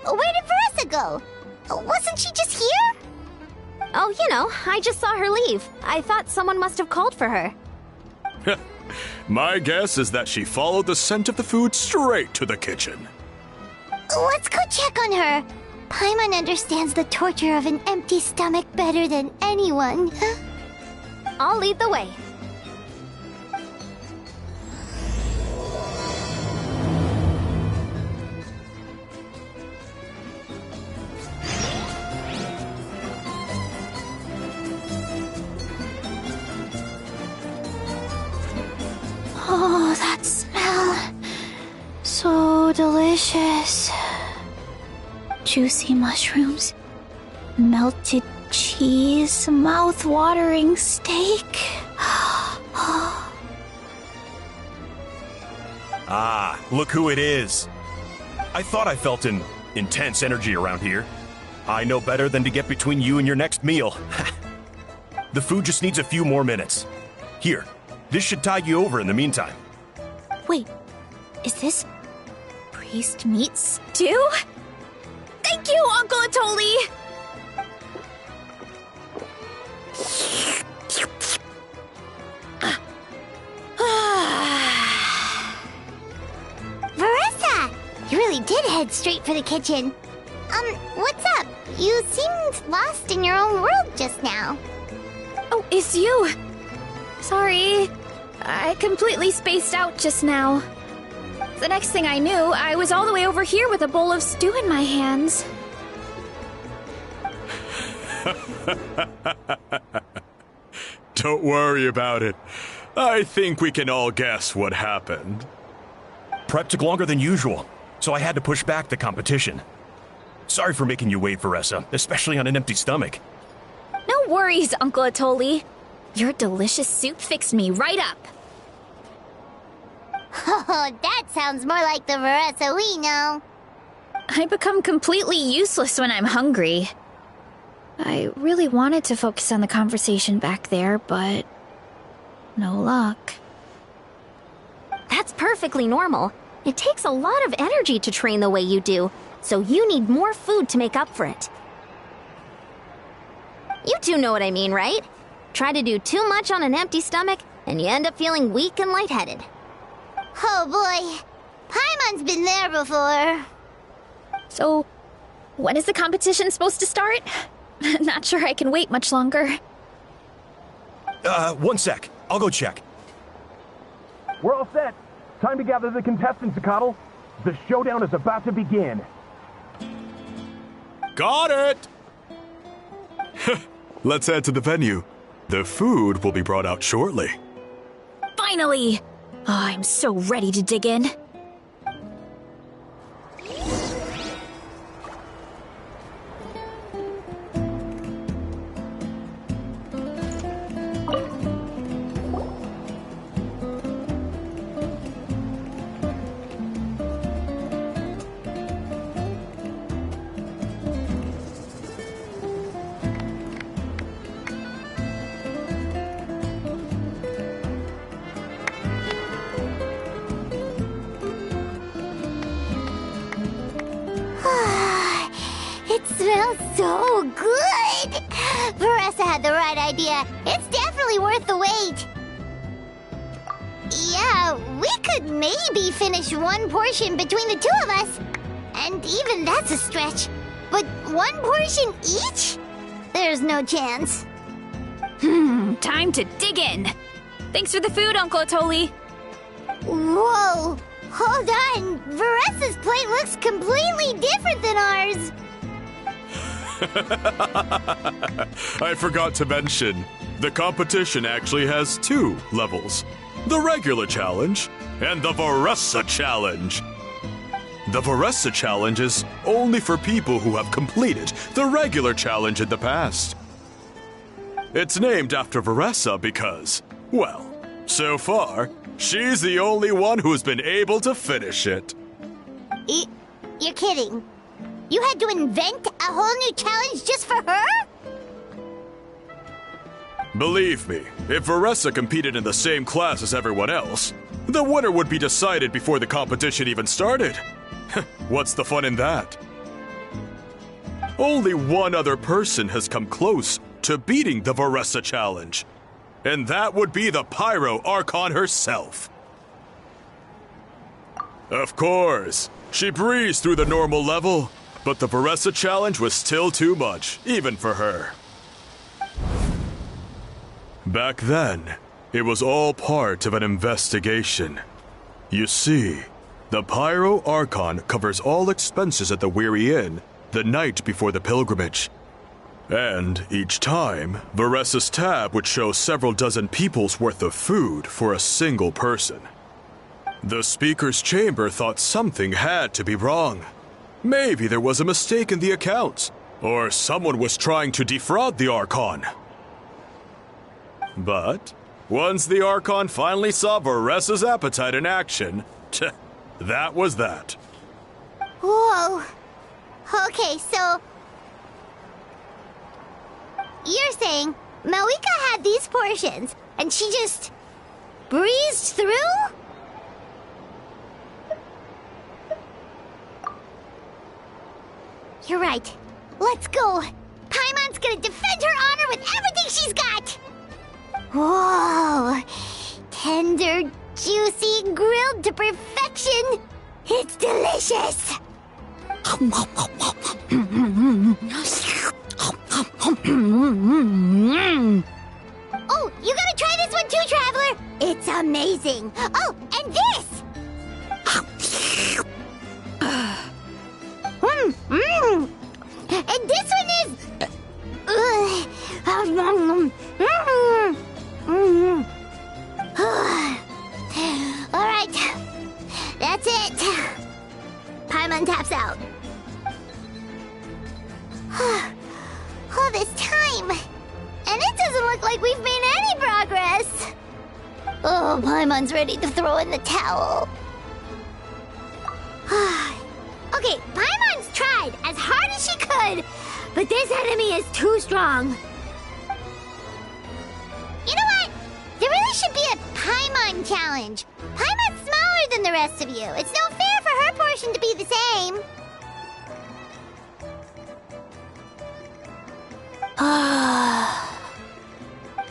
Where did Varessa go? Wasn't she just here? Oh, I just saw her leave. I thought someone must have called for her. My guess is that she followed the scent of the food straight to the kitchen. Let's go check on her. Paimon understands the torture of an empty stomach better than anyone. I'll lead the way. Oh, that smell. So delicious. Juicy mushrooms, melted cheese, mouth-watering steak. Ah, look who it is. I thought I felt an intense energy around here. I know better than to get between you and your next meal. The food just needs a few more minutes. Here, this should tide you over in the meantime. Wait, is this priest meat stew? Thank you, Uncle Atoli! Veressa! You really did head straight for the kitchen. What's up? You seemed lost in your own world just now. Oh, it's you! Sorry, I completely spaced out just now. The next thing I knew, I was all the way over here with a bowl of stew in my hands. Don't worry about it. I think we can all guess what happened. Prep took longer than usual, so I had to push back the competition. Sorry for making you wait, Veressa, especially on an empty stomach. No worries, Uncle Atoli. Your delicious soup fixed me right up. Oh, that sounds more like the Veressa we know. I become completely useless when I'm hungry. I really wanted to focus on the conversation back there, but no luck. That's perfectly normal. It takes a lot of energy to train the way you do, so you need more food to make up for it. You two know what I mean, right? Try to do too much on an empty stomach, and you end up feeling weak and lightheaded. Oh boy, Paimon's been there before. So, when is the competition supposed to start? Not sure I can wait much longer. One sec. I'll go check. We're all set. Time to gather the contestants, Coddle. The showdown is about to begin. Got it! Let's head to the venue. The food will be brought out shortly. Finally! Oh, I'm so ready to dig in. It smells so good! Veressa had the right idea. It's definitely worth the wait. Yeah, we could maybe finish one portion between the two of us. And even that's a stretch. But one portion each? There's no chance. Time to dig in. Thanks for the food, Uncle Atoli. Whoa! Hold on! Veressa's plate looks completely different than ours! I forgot to mention, the competition actually has 2 levels. The regular challenge and the Veressa challenge. The Veressa challenge is only for people who have completed the regular challenge in the past. It's named after Veressa because, well, so far, she's the only one who's been able to finish it. You're kidding. You had to invent a whole new challenge just for her? Believe me, if Veressa competed in the same class as everyone else, the winner would be decided before the competition even started. What's the fun in that? Only one other person has come close to beating the Veressa challenge, and that would be the Pyro Archon herself. Of course, she breezed through the normal level, but the Veressa challenge was still too much, even for her. Back then, it was all part of an investigation. You see, the Pyro Archon covers all expenses at the Weary Inn the night before the pilgrimage. And each time, Veressa's tab would show several dozen people's worth of food for a single person. The speaker's chamber thought something had to be wrong. Maybe there was a mistake in the accounts, or someone was trying to defraud the Archon. But once the Archon finally saw Veressa's appetite in action, That was that. Whoa. Okay, so... You're saying Malika had these portions, and she just breezed through? You're right. Let's go. Paimon's gonna defend her honor with everything she's got! Whoa! Tender, juicy, grilled to perfection! It's delicious! Oh, you gotta try this one too, Traveler! It's amazing! Oh, and this! And this one is... Alright, that's it. Paimon taps out. All this time, and it doesn't look like we've made any progress. Oh, Paimon's ready to throw in the towel. Okay, Paimon's tried as hard as she could, but this enemy is too strong. You know what? There really should be a Paimon challenge. Paimon's smaller than the rest of you. It's no fair for her portion to be the same.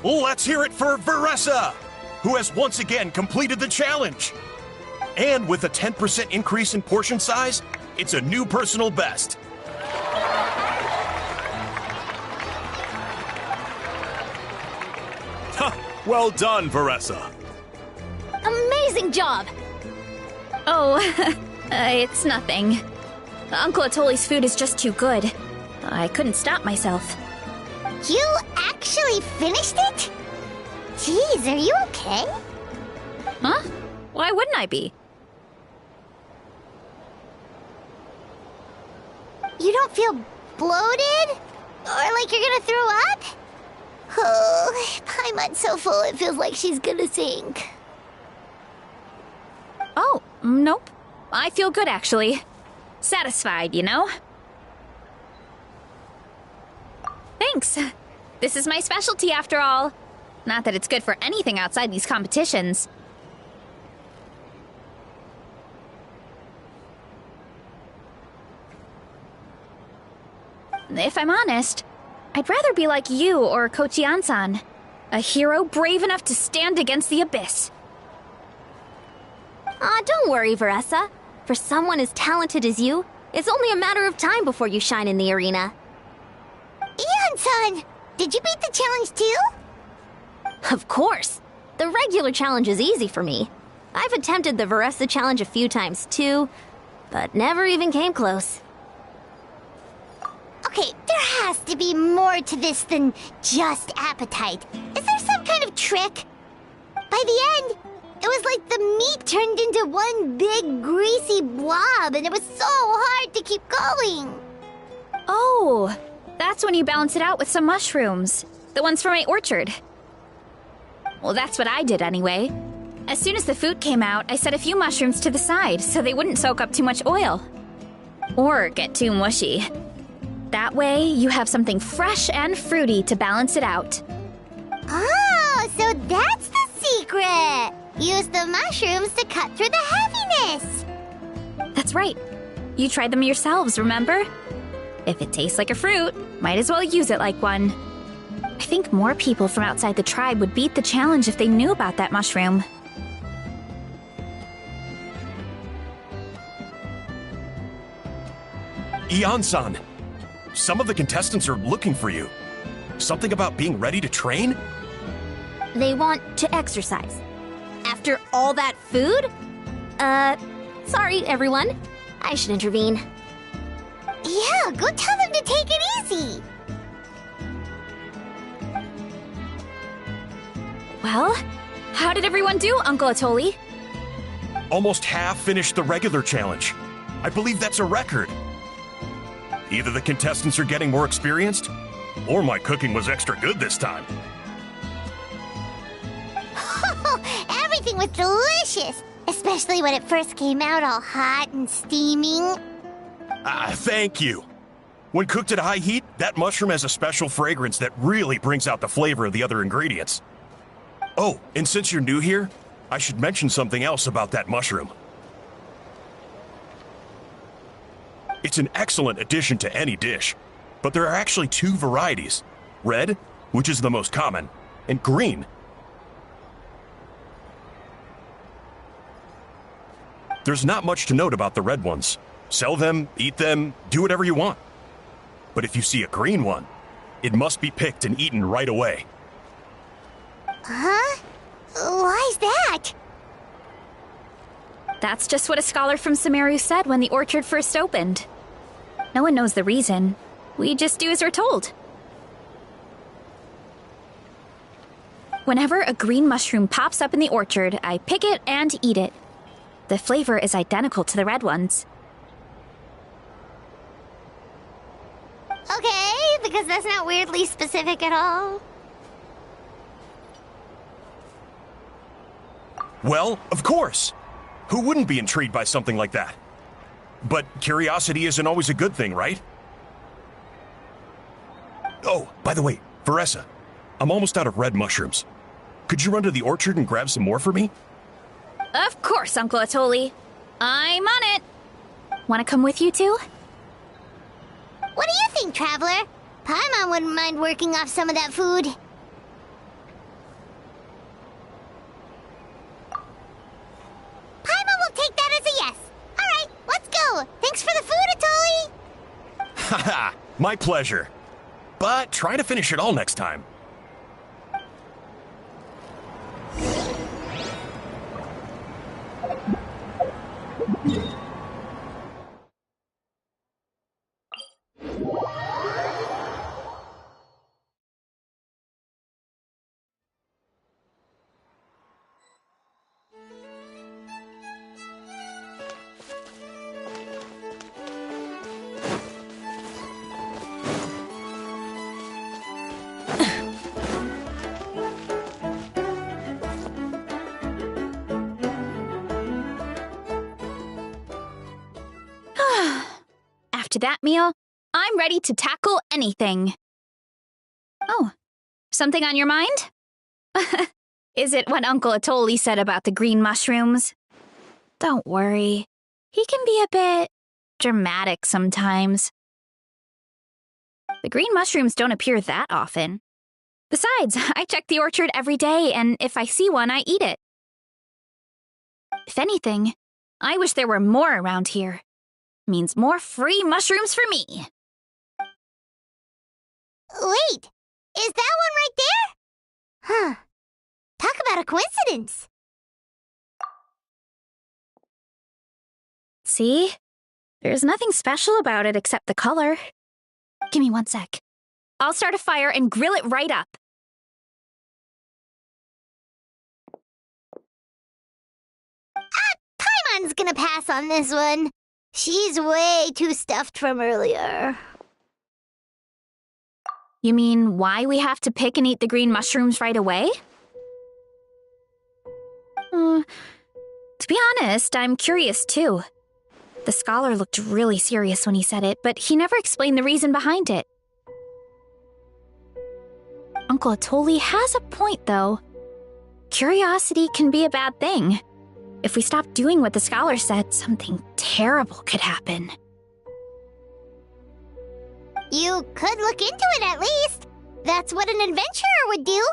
Let's hear it for Veressa, who has once again completed the challenge. And with a 10% increase in portion size, it's a new personal best. Well done, Veressa. Amazing job! Oh, it's nothing. Uncle Atoli's food is just too good. I couldn't stop myself. You actually finished it? Jeez, are you okay? Huh? Why wouldn't I be? You don't feel bloated? Or like you're gonna throw up? Oh, Paimon's so full it feels like she's gonna sink. Oh, nope. I feel good, actually. Satisfied, you know? Thanks. This is my specialty, after all. Not that it's good for anything outside these competitions. If I'm honest, I'd rather be like you or Kochian-san. A hero brave enough to stand against the abyss. Aw, don't worry, Veressa. For someone as talented as you, it's only a matter of time before you shine in the arena. Ian-san, did you beat the challenge too? Of course. The regular challenge is easy for me. I've attempted the Veressa challenge a few times too, but never even came close. Okay, there has to be more to this than just appetite. Is there some kind of trick? By the end, it was like the meat turned into one big greasy blob, and it was so hard to keep going. Oh, that's when you balance it out with some mushrooms. The ones from my orchard. Well, that's what I did anyway. As soon as the food came out, I set a few mushrooms to the side so they wouldn't soak up too much oil. Or get too mushy. That way, you have something fresh and fruity to balance it out. Oh, so that's the secret! Use the mushrooms to cut through the heaviness! That's right. You tried them yourselves, remember? If it tastes like a fruit, might as well use it like one. I think more people from outside the tribe would beat the challenge if they knew about that mushroom. Ian-san, some of the contestants are looking for you. Something about being ready to train? They want to exercise. After all that food? Sorry, everyone. I should intervene. Yeah, go tell them to take it easy. Well, how did everyone do, Uncle Atoli? Almost half finished the regular challenge. I believe that's a record. Either the contestants are getting more experienced, or my cooking was extra good this time. Everything was delicious. Especially when it first came out all hot and steaming. Thank you. When cooked at high heat, that mushroom has a special fragrance that really brings out the flavor of the other ingredients. Oh, and since you're new here, I should mention something else about that mushroom. It's an excellent addition to any dish, but there are actually two varieties. Red, which is the most common, and green. There's not much to note about the red ones. Sell them, eat them, do whatever you want. But if you see a green one, it must be picked and eaten right away. Huh? Why's that? That's just what a scholar from Sumeru said when the orchard first opened. No one knows the reason. We just do as we're told. Whenever a green mushroom pops up in the orchard, I pick it and eat it. The flavor is identical to the red ones. Okay, because that's not weirdly specific at all. Well, of course. Who wouldn't be intrigued by something like that? But curiosity isn't always a good thing, right? Oh, by the way, Veressa, I'm almost out of red mushrooms. Could you run to the orchard and grab some more for me? Of course, Uncle Atoli. I'm on it. Want to come with you too? What do you think, Traveler? Paimon wouldn't mind working off some of that food. Paimon will take that as a yes. Alright, let's go. Thanks for the food, Atoli. Haha, my pleasure. But try to finish it all next time. After that meal, I'm ready to tackle anything. Oh, something on your mind? Is it what Uncle Atoli said about the green mushrooms? Don't worry. He can be a bit dramatic sometimes. The green mushrooms don't appear that often. Besides, I check the orchard every day, and if I see one, I eat it. If anything, I wish there were more around here. Means more free mushrooms for me. Wait, is that one right there? Huh. Talk about a coincidence. See? There's nothing special about it except the color. Give me 1 sec. I'll start a fire and grill it right up. Paimon's gonna pass on this one. She's way too stuffed from earlier. You mean why we have to pick and eat the green mushrooms right away? To be honest, I'm curious too. The scholar looked really serious when he said it, but he never explained the reason behind it. Uncle Atoli has a point, though. Curiosity can be a bad thing. If we stop doing what the scholar said, something terrible could happen. You could look into it at least. That's what an adventurer would do.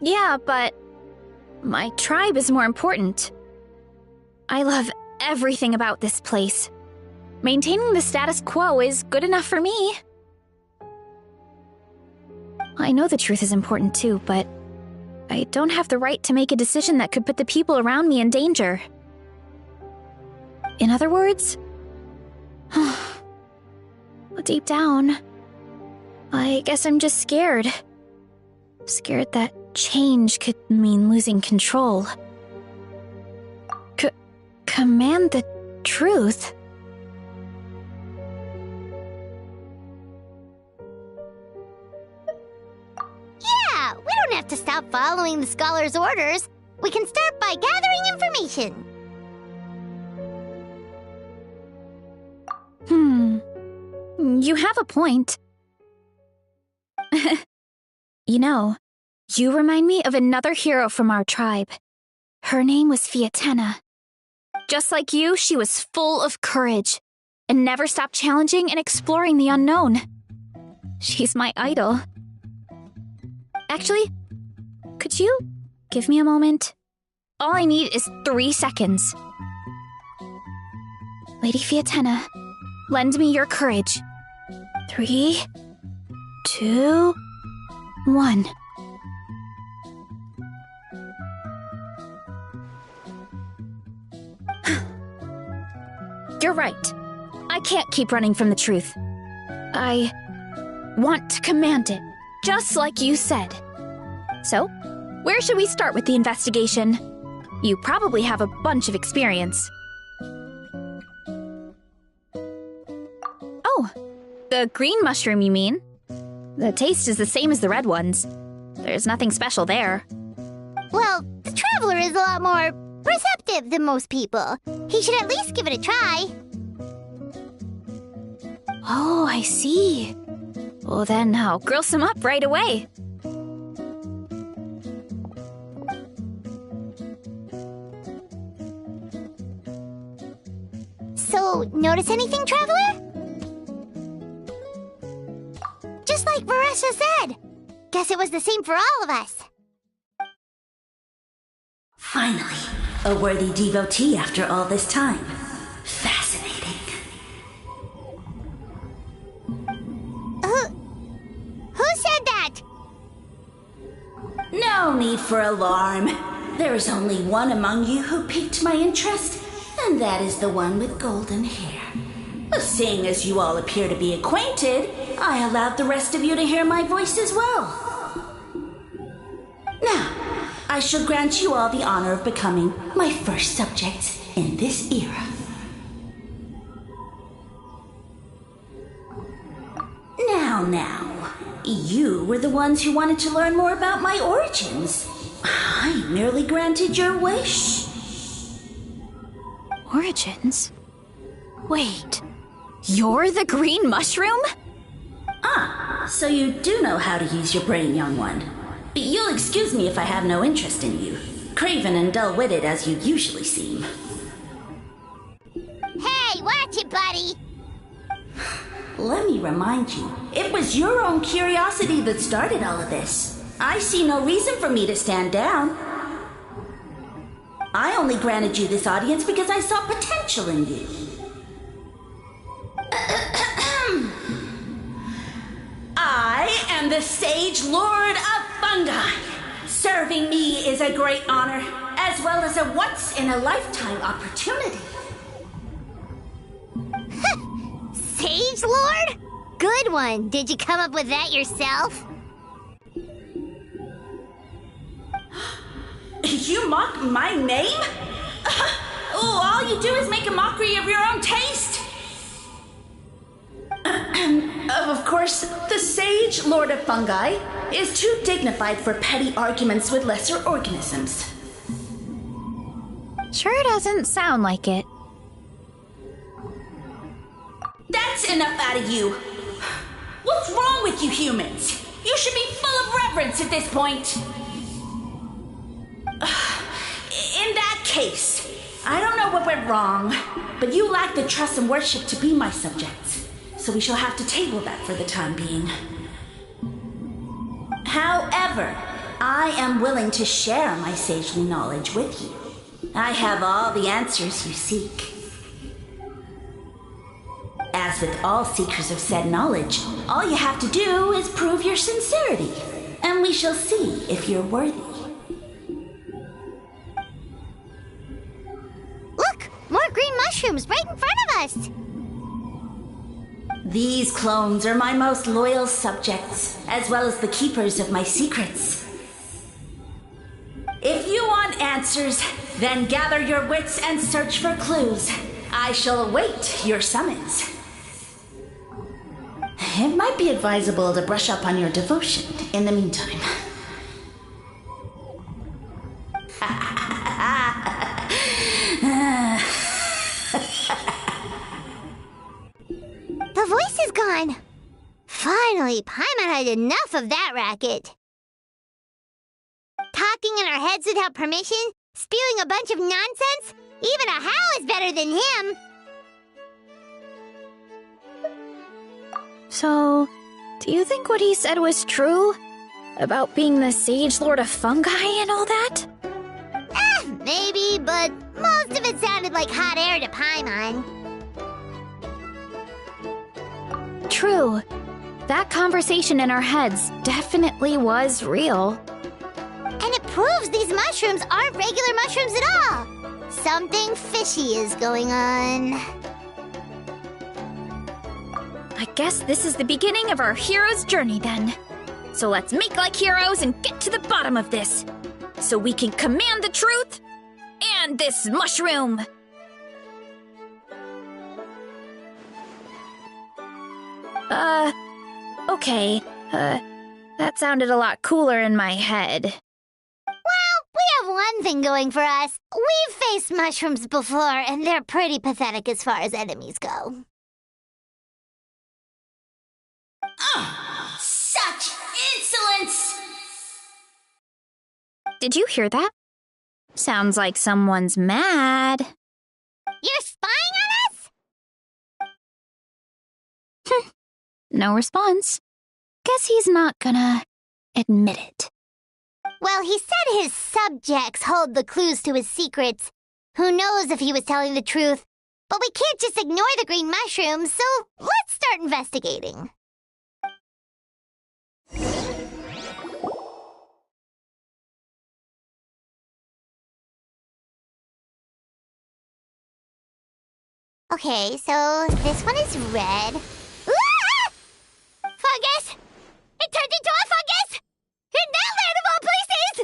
Yeah, but my tribe is more important. I love everything about this place. Maintaining the status quo is good enough for me. I know the truth is important too, but I don't have the right to make a decision that could put the people around me in danger. In other words, deep down, I guess I'm just scared. Scared that change could mean losing control. Command the truth? Yeah, we don't have to stop following the scholar's orders. We can start by gathering information. You have a point. You know, you remind me of another hero from our tribe. Her name was Fiatena. Just like you, she was full of courage and never stopped challenging and exploring the unknown. She's my idol. Actually, could you give me a moment? All I need is 3 seconds. Lady Fiatena, lend me your courage. 3, 2, 1. You're right. I can't keep running from the truth. I want to command it, just like you said. So, where should we start with the investigation? You probably have a bunch of experience. Oh, the green mushroom, you mean? The taste is the same as the red ones. There's nothing special there. Well, the Traveler is a lot more perceptive than most people. He should at least give it a try. Oh, I see. Well, then I'll grill some up right away. So, notice anything, Traveler? Just like Varesha said. Guess it was the same for all of us. Finally, a worthy devotee after all this time. Fascinating. Who said that? No need for alarm. There is only one among you who piqued my interest, and that is the one with golden hair. Seeing as you all appear to be acquainted, I allowed the rest of you to hear my voice as well. Now, I shall grant you all the honor of becoming my first subjects in this era. Now, you were the ones who wanted to learn more about my origins. I merely granted your wish. Origins? Wait, you're the green mushroom? Ah, so you do know how to use your brain, young one. You'll excuse me if I have no interest in you, craven and dull-witted as you usually seem. Hey, watch it, buddy! Let me remind you, it was your own curiosity that started all of this. I see no reason for me to stand down. I only granted you this audience because I saw potential in you. I am the Sage Lord of Fungi. Serving me is a great honor, as well as a once-in-a-lifetime opportunity. Sage Lord? Good one. Did you come up with that yourself? You mock my name? All you do is make a mockery of your own taste. Of course, the Sage Lord of Fungi is too dignified for petty arguments with lesser organisms. Sure doesn't sound like it. That's enough out of you. What's wrong with you humans? You should be full of reverence at this point. In that case, I don't know what went wrong, but you lack the trust and worship to be my subjects, so we shall have to table that for the time being. However, I am willing to share my sagely knowledge with you. I have all the answers you seek. As with all seekers of said knowledge, all you have to do is prove your sincerity, and we shall see if you're worthy. Look! More green mushrooms right in front of us! These clones are my most loyal subjects, as well as the keepers of my secrets. If you want answers, then gather your wits and search for clues. I shall await your summons. It might be advisable to brush up on your devotion in the meantime. The voice is gone. Finally, Paimon had enough of that racket. Talking in our heads without permission, spewing a bunch of nonsense? Even a How is better than him. So, do you think what he said was true? About being the Sage Lord of Fungi and all that? Maybe, but most of it sounded like hot air to Paimon. True. That conversation in our heads definitely was real. And it proves these mushrooms aren't regular mushrooms at all. Something fishy is going on. I guess this is the beginning of our hero's journey then. So let's make like heroes and get to the bottom of this. So we can command the truth and this mushroom. Okay. That sounded a lot cooler in my head. Well, we have one thing going for us. We've faced mushrooms before, and they're pretty pathetic as far as enemies go. Such insolence! Did you hear that? Sounds like someone's mad. You're spying on us? No response. Guess he's not gonna admit it. Well, he said his subjects hold the clues to his secrets. Who knows if he was telling the truth? But we can't just ignore the green mushrooms, so let's start investigating. Okay, so this one is red. Ah! Fungus! It turned into a fungus! In that land of all places!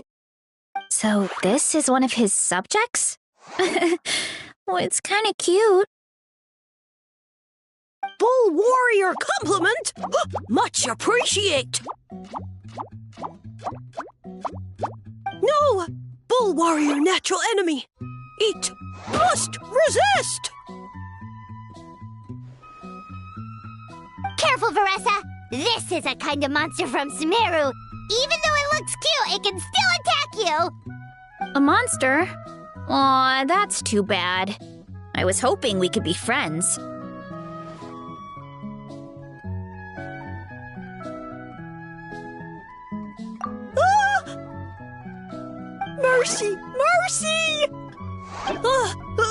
So this is one of his subjects? Well, it's kind of cute. Bull warrior compliment! Much appreciate! No! Bull warrior natural enemy! Eat! Must resist! Careful, Veressa! This is a kind of monster from Sumeru. Even though it looks cute, it can still attack you! A monster? Aw, that's too bad. I was hoping we could be friends. Mercy! Mercy!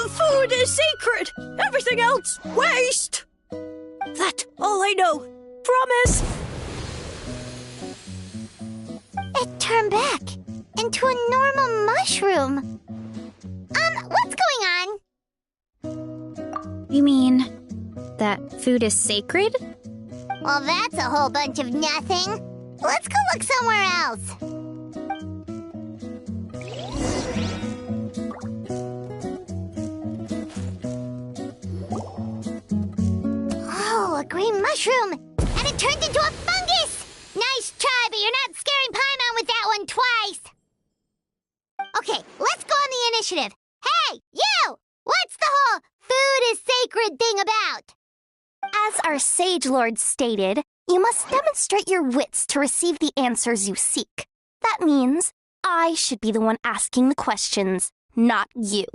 Food is sacred! Everything else, waste! That's all I know. Promise! It turned back into a normal mushroom. What's going on? You mean that food is sacred? Well, that's a whole bunch of nothing. Let's go look somewhere else. Oh, a green mushroom! And it turned into a fungus! Nice try, but you're not scaring Paimon with that one twice! Okay, let's go on the initiative. Hey, you! What's the whole food is sacred thing about? As our Sage Lord stated, you must demonstrate your wits to receive the answers you seek. That means I should be the one asking the questions, not you.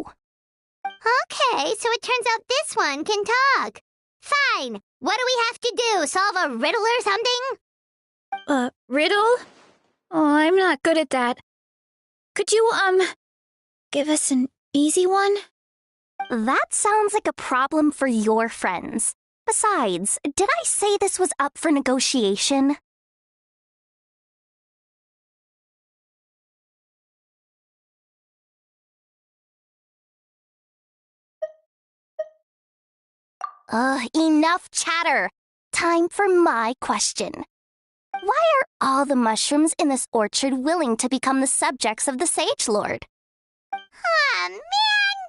Okay, so it turns out this one can talk. Fine. What do we have to do? Solve a riddle or something? Riddle? Oh, I'm not good at that. Could you, give us an easy one? That sounds like a problem for your friends. Besides, did I say this was up for negotiation? Enough chatter. Time for my question. Why are all the mushrooms in this orchard willing to become the subjects of the Sage Lord? Man,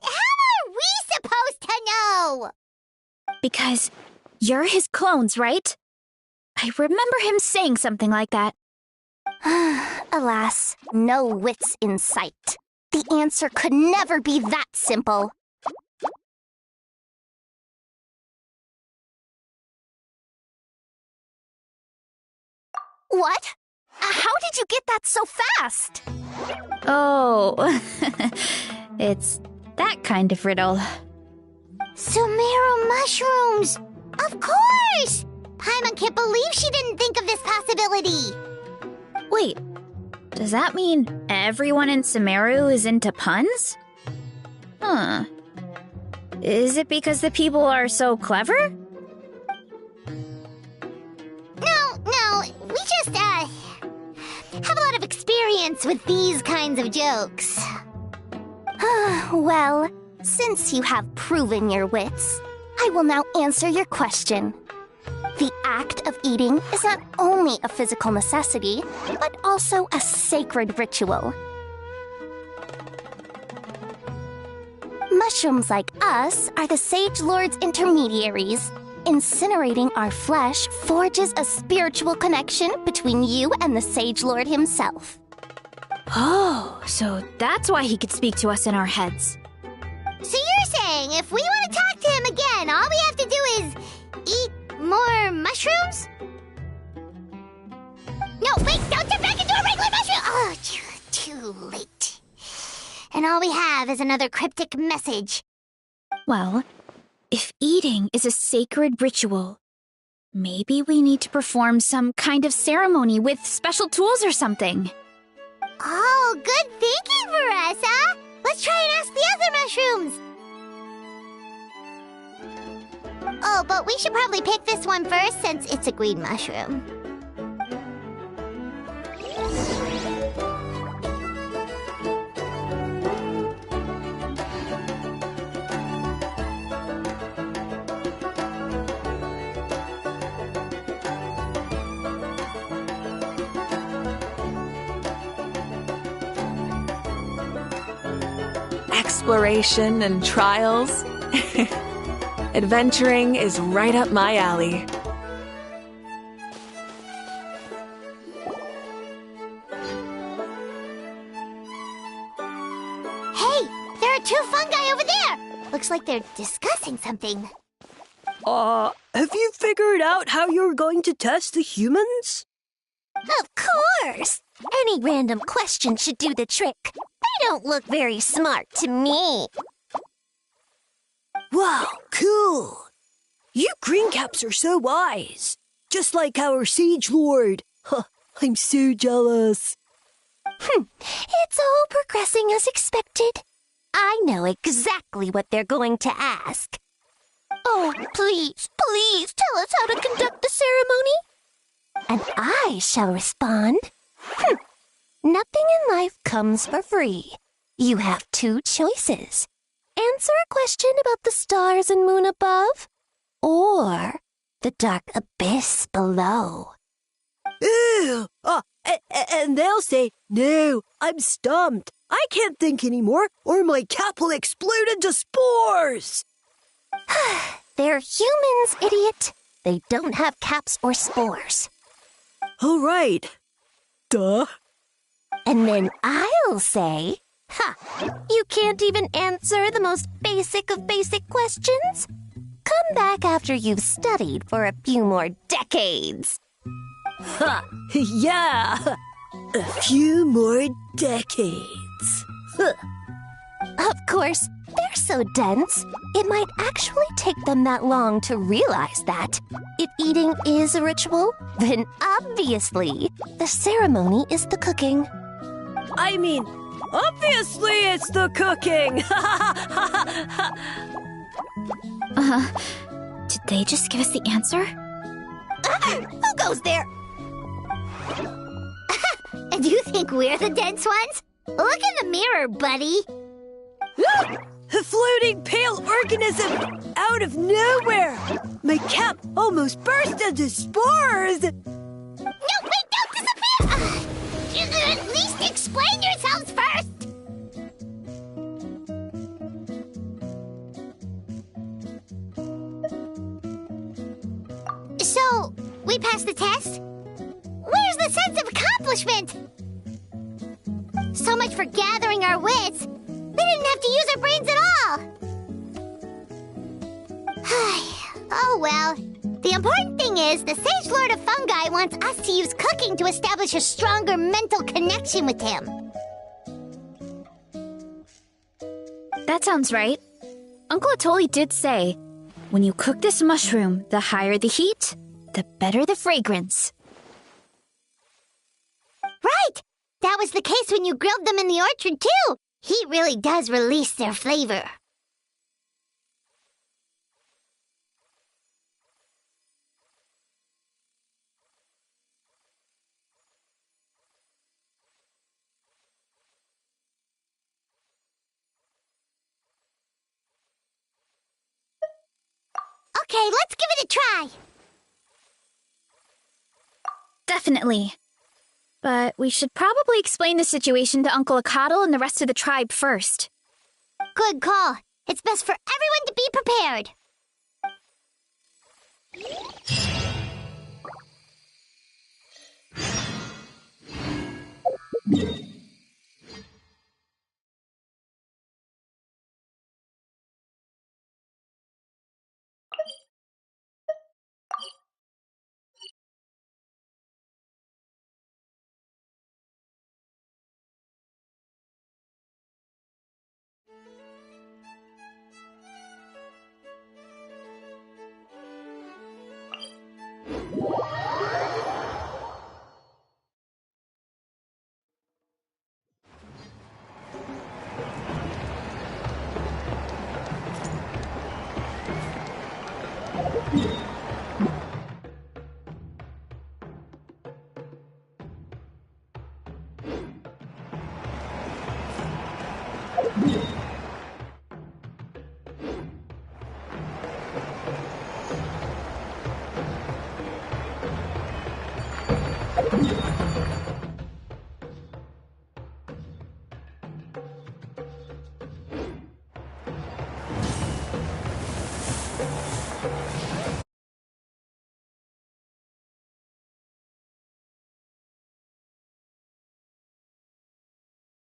how are we supposed to know? Because you're his clones, right? I remember him saying something like that. Alas, no wits in sight. The answer could never be that simple. What? How did you get that so fast? Oh, it's that kind of riddle. Sumeru mushrooms! Of course! Paimon can't believe she didn't think of this possibility! Wait, does that mean everyone in Sumeru is into puns? Huh. Is it because the people are so clever? No, we just, have a lot of experience with these kinds of jokes. Well, since you have proven your wits, I will now answer your question. The act of eating is not only a physical necessity, but also a sacred ritual. Mushrooms like us are the Sage Lord's intermediaries. Incinerating our flesh forges a spiritual connection between you and the Sage Lord himself. Oh, so that's why he could speak to us in our heads. So you're saying if we want to talk to him again, all we have to do is eat more mushrooms? No, wait, don't turn back into a regular mushroom! Oh, too late. And all we have is another cryptic message. Well, if eating is a sacred ritual, maybe we need to perform some kind of ceremony with special tools or something. Oh, good thinking for us, huh? Let's try and ask the other mushrooms. Oh, but we should probably pick this one first since it's a green mushroom. Exploration and trials. Adventuring is right up my alley. Hey, there are two fungi over there! Looks like they're discussing something. Have you figured out how you're going to test the humans? Of course! Any random question should do the trick. They don't look very smart to me. Wow, cool! You greencaps are so wise. Just like our Sage Lord. Huh, I'm so jealous. It's all progressing as expected. I know exactly what they're going to ask. Oh, please tell us how to conduct the ceremony. And I shall respond. Nothing in life comes for free. You have two choices. Answer a question about the stars and moon above, or the dark abyss below. Ew! And they'll say, no, I'm stumped. I can't think anymore, or my cap will explode into spores. They're humans, idiot. They don't have caps or spores. All right. Duh. And then I'll say, you can't even answer the most basic of basic questions? Come back after you've studied for a few more decades. Ha! Yeah! A few more decades. Of course, they're so dense, it might actually take them that long to realize that. If eating is a ritual, then obviously the ceremony is the cooking. I mean, obviously it's the cooking! Did they just give us the answer? Who goes there? Do you think we're the dense ones? Look in the mirror, buddy. A floating pale organism out of nowhere! My cap almost burst into spores! No, wait, don't disappear! At least explain yourselves first! So, we passed the test? Where's the sense of accomplishment? So much for gathering our wits. We didn't have to use our brains at all. Oh well, The important thing is, the Sage Lord of Fungi wants us to use cooking to establish a stronger mental connection with him. That sounds right. Uncle Atoli did say, when you cook this mushroom, the higher the heat, the better the fragrance. Right! That was the case when you grilled them in the orchard, too. Heat really does release their flavor. Okay, let's give it a try. Definitely. But we should probably explain the situation to Uncle Akatl and the rest of the tribe first. Good call. It's best for everyone to be prepared.